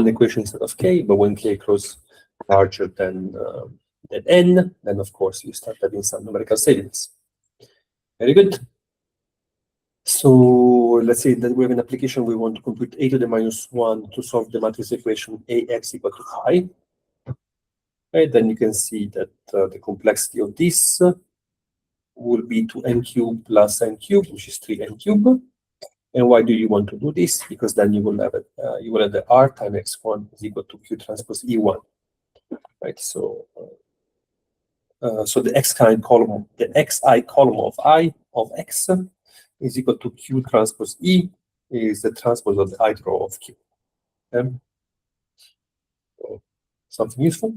Speaker 1: equation instead of K. But when K grows larger than n, then of course you start having some numerical savings. Very good. So let's say that we have an application, we want to compute a to the minus 1 to solve the matrix equation ax equal to phi. Right, then you can see that the complexity of this will be 2n cubed plus n cubed, which is 3n cubed. And why do you want to do this? Because then you will have the r times x1 is equal to q transpose e1. Right, so the xi column of x is equal to q transpose e is the transpose of the ith row of q. Okay? So, something useful.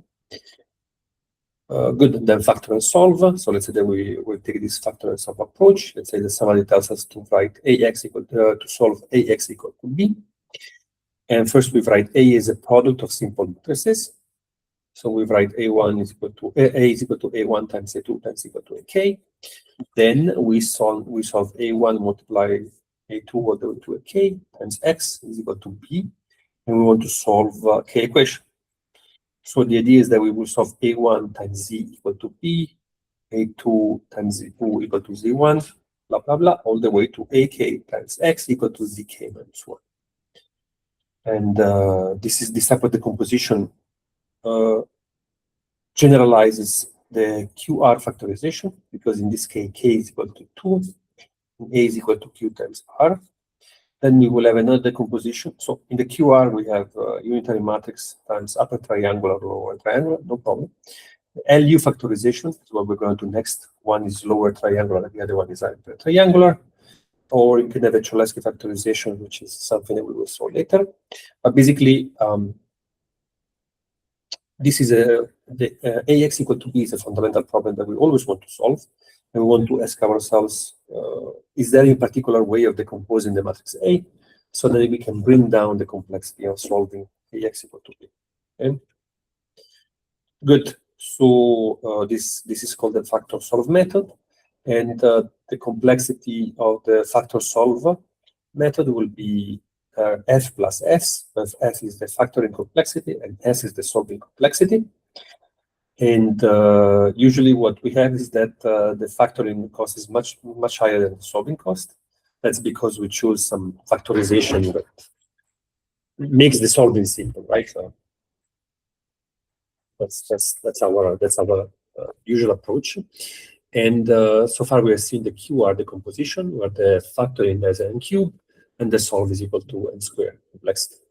Speaker 1: Good, then factor and solve. So let's say that we will take this factor and solve approach. Let's say that somebody tells us to write AX equal to solve AX equal to B. And first we write A as a product of simple matrices. So we write A1 is equal to A is equal to A1 times A2 times equal to AK. Then we solve A1 multiply A2 all the way to AK times X is equal to B. And we want to solve K equation. So the idea is that we will solve A1 times Z equal to B, A2 times Z2 equal to Z1, blah, blah, blah, all the way to AK times X equal to ZK minus 1. And this type of decomposition generalizes the QR factorization, because in this case, K is equal to 2, and A is equal to Q times R. Then we will have another decomposition. So in the QR, we have unitary matrix times upper triangular or lower triangular, no problem. LU factorization is what we're going to do next. One is lower triangular, and the other one is upper triangular. Or you can have a Cholesky factorization, which is something that we will solve later. But basically, this is the AX equal to B is a fundamental problem that we always want to solve. And we want to ask ourselves, is there a particular way of decomposing the matrix A so that we can bring down the complexity of solving AX equal to B? Okay? Good. So this is called the factor solve method. And the complexity of the factor solve method will be F plus S, where F is the factoring complexity and S is the solving complexity. And usually what we have is that the factoring cost is much higher than the solving cost. That's because we choose some factorization that makes the solving simple, right? So that's our usual approach. And so far we have seen the QR decomposition, where the factoring has n cube and the solve is equal to n squared complexity.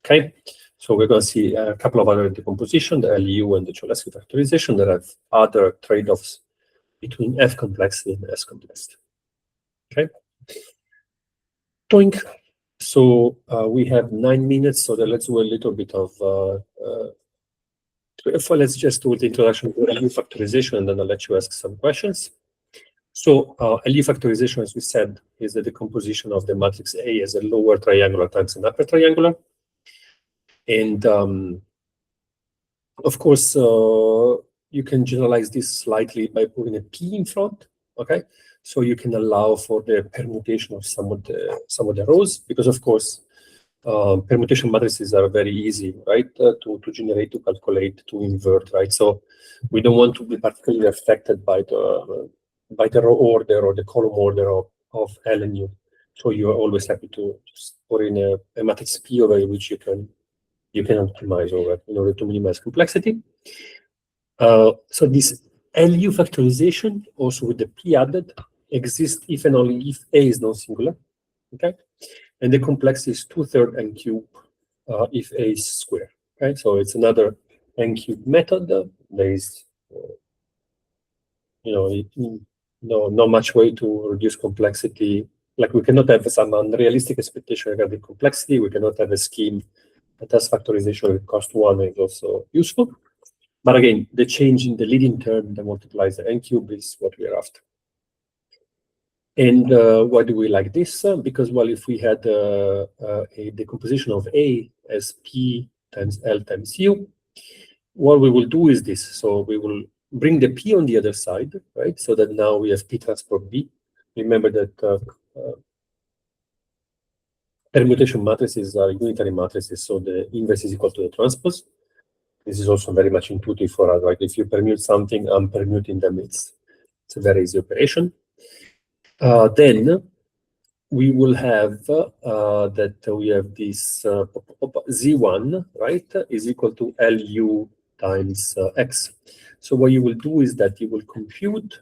Speaker 1: Okay. So we're going to see a couple of other decomposition, the LU and the Cholesky factorization, that have other trade-offs between F complexity and S complexity. Okay. Doink. So we have 9 minutes, so let's do a little bit of, let's just do the introduction to LU factorization, and then I'll let you ask some questions. So LU factorization, as we said, is the decomposition of the matrix A as a lower triangular times an upper triangular. And of course, you can generalize this slightly by putting a P in front. Okay, so you can allow for the permutation of some of the rows, because of course permutation matrices are very easy, right, to generate, to calculate, to invert, right? So we don't want to be particularly affected by the row order or the column order of L and U. So you are always happy to just put in a matrix P over which you can optimize over in order to minimize complexity. So this LU factorization, also with the P added, exists if and only if A is non-singular. Okay, and the complexity is 2/3 n cube if A is square. Okay, so it's another n cube method. There is, not much way to reduce complexity. Like, we cannot have some unrealistic expectation regarding complexity. We cannot have a scheme that has factorization with cost 1 is also useful. But again, the change in the leading term that multiplies the n cube is what we are after. And why do we like this? Because, well, if we had a decomposition of A as P times L times U, what we will do is this. So we will bring the P on the other side, right? So that now we have P transport B. Remember that permutation matrices are unitary matrices, so the inverse is equal to the transpose. This is also very much intuitive for us, right? If you permute something, I'm permuting them. It's a very easy operation. Then we will have that we have this Z1, right, is equal to LU times X. So what you will do is that you will compute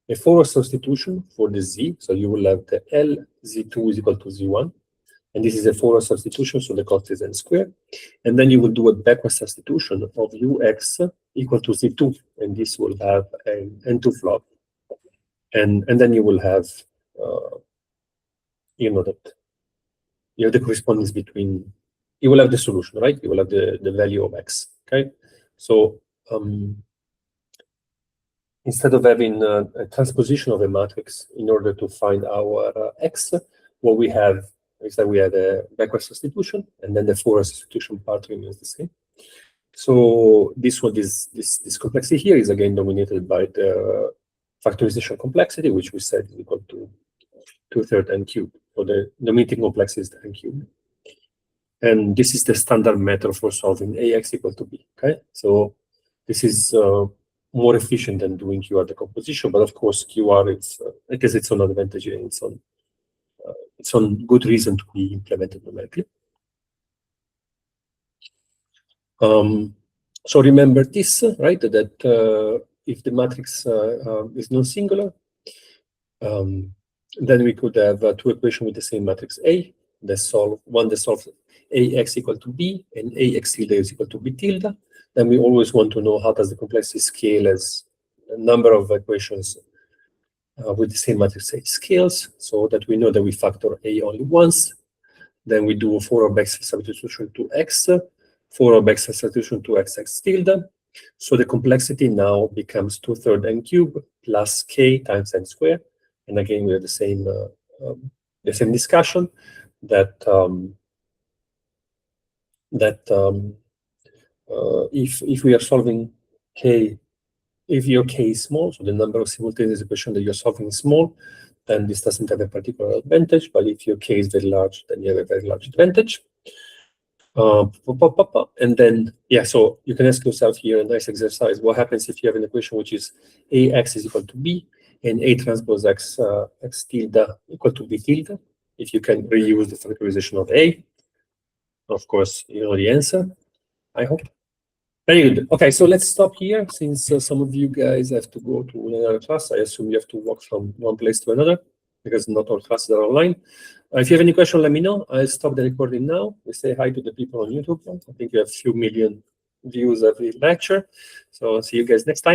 Speaker 1: a forward substitution for the Z. So you will have the L Z2 is equal to Z1. And this is a forward substitution, so the cost is n squared. And then you will do a backward substitution of Ux equal to Z2. And this will have an N2 flop. And then you will have, that you have the correspondence between, you will have the solution, right? You will have the value of X, okay? So instead of having a transposition of a matrix in order to find our x, what we have is that we have a backward substitution, and then the forward substitution part remains the same. So this complexity here is again dominated by the factorization complexity, which we said is equal to 2/3 n cubed. So the dominating complexity is the n cubed. And this is the standard method for solving ax equal to b. Okay, so this is more efficient than doing QR decomposition, but of course QR it has its own advantage and its own good reason to be implemented numerically. So remember this, right? That if the matrix is non-singular, then we could have two equations with the same matrix A. One that solves ax equal to b and ax tilde is equal to b tilde. Then we always want to know how does the complexity scale as a number of equations with the same matrix A scales, so that we know that we factor A only once. Then we do 4 of x substitution to x, 4 of x substitution to x tilde. So the complexity now becomes 2/3 n cubed plus k times n squared. And again, we have the same discussion that if we are solving k, if your k is small, so the number of simultaneous equations that you're solving is small, then this doesn't have a particular advantage. But if your k is very large, then you have a very large advantage. And then, yeah, so you can ask yourself here a nice exercise: what happens if you have an equation which is ax is equal to b and a transpose x x tilde equal to b tilde? If you can reuse the factorization of a, of course, you know the answer, I hope. Very good. Okay, so let's stop here, since some of you guys have to go to another class. I assume you have to walk from one place to another, because not all classes are online. If you have any question, let me know. I'll stop the recording now. We say hi to the people on YouTube. I think you have a few million views every lecture. So see you guys next time.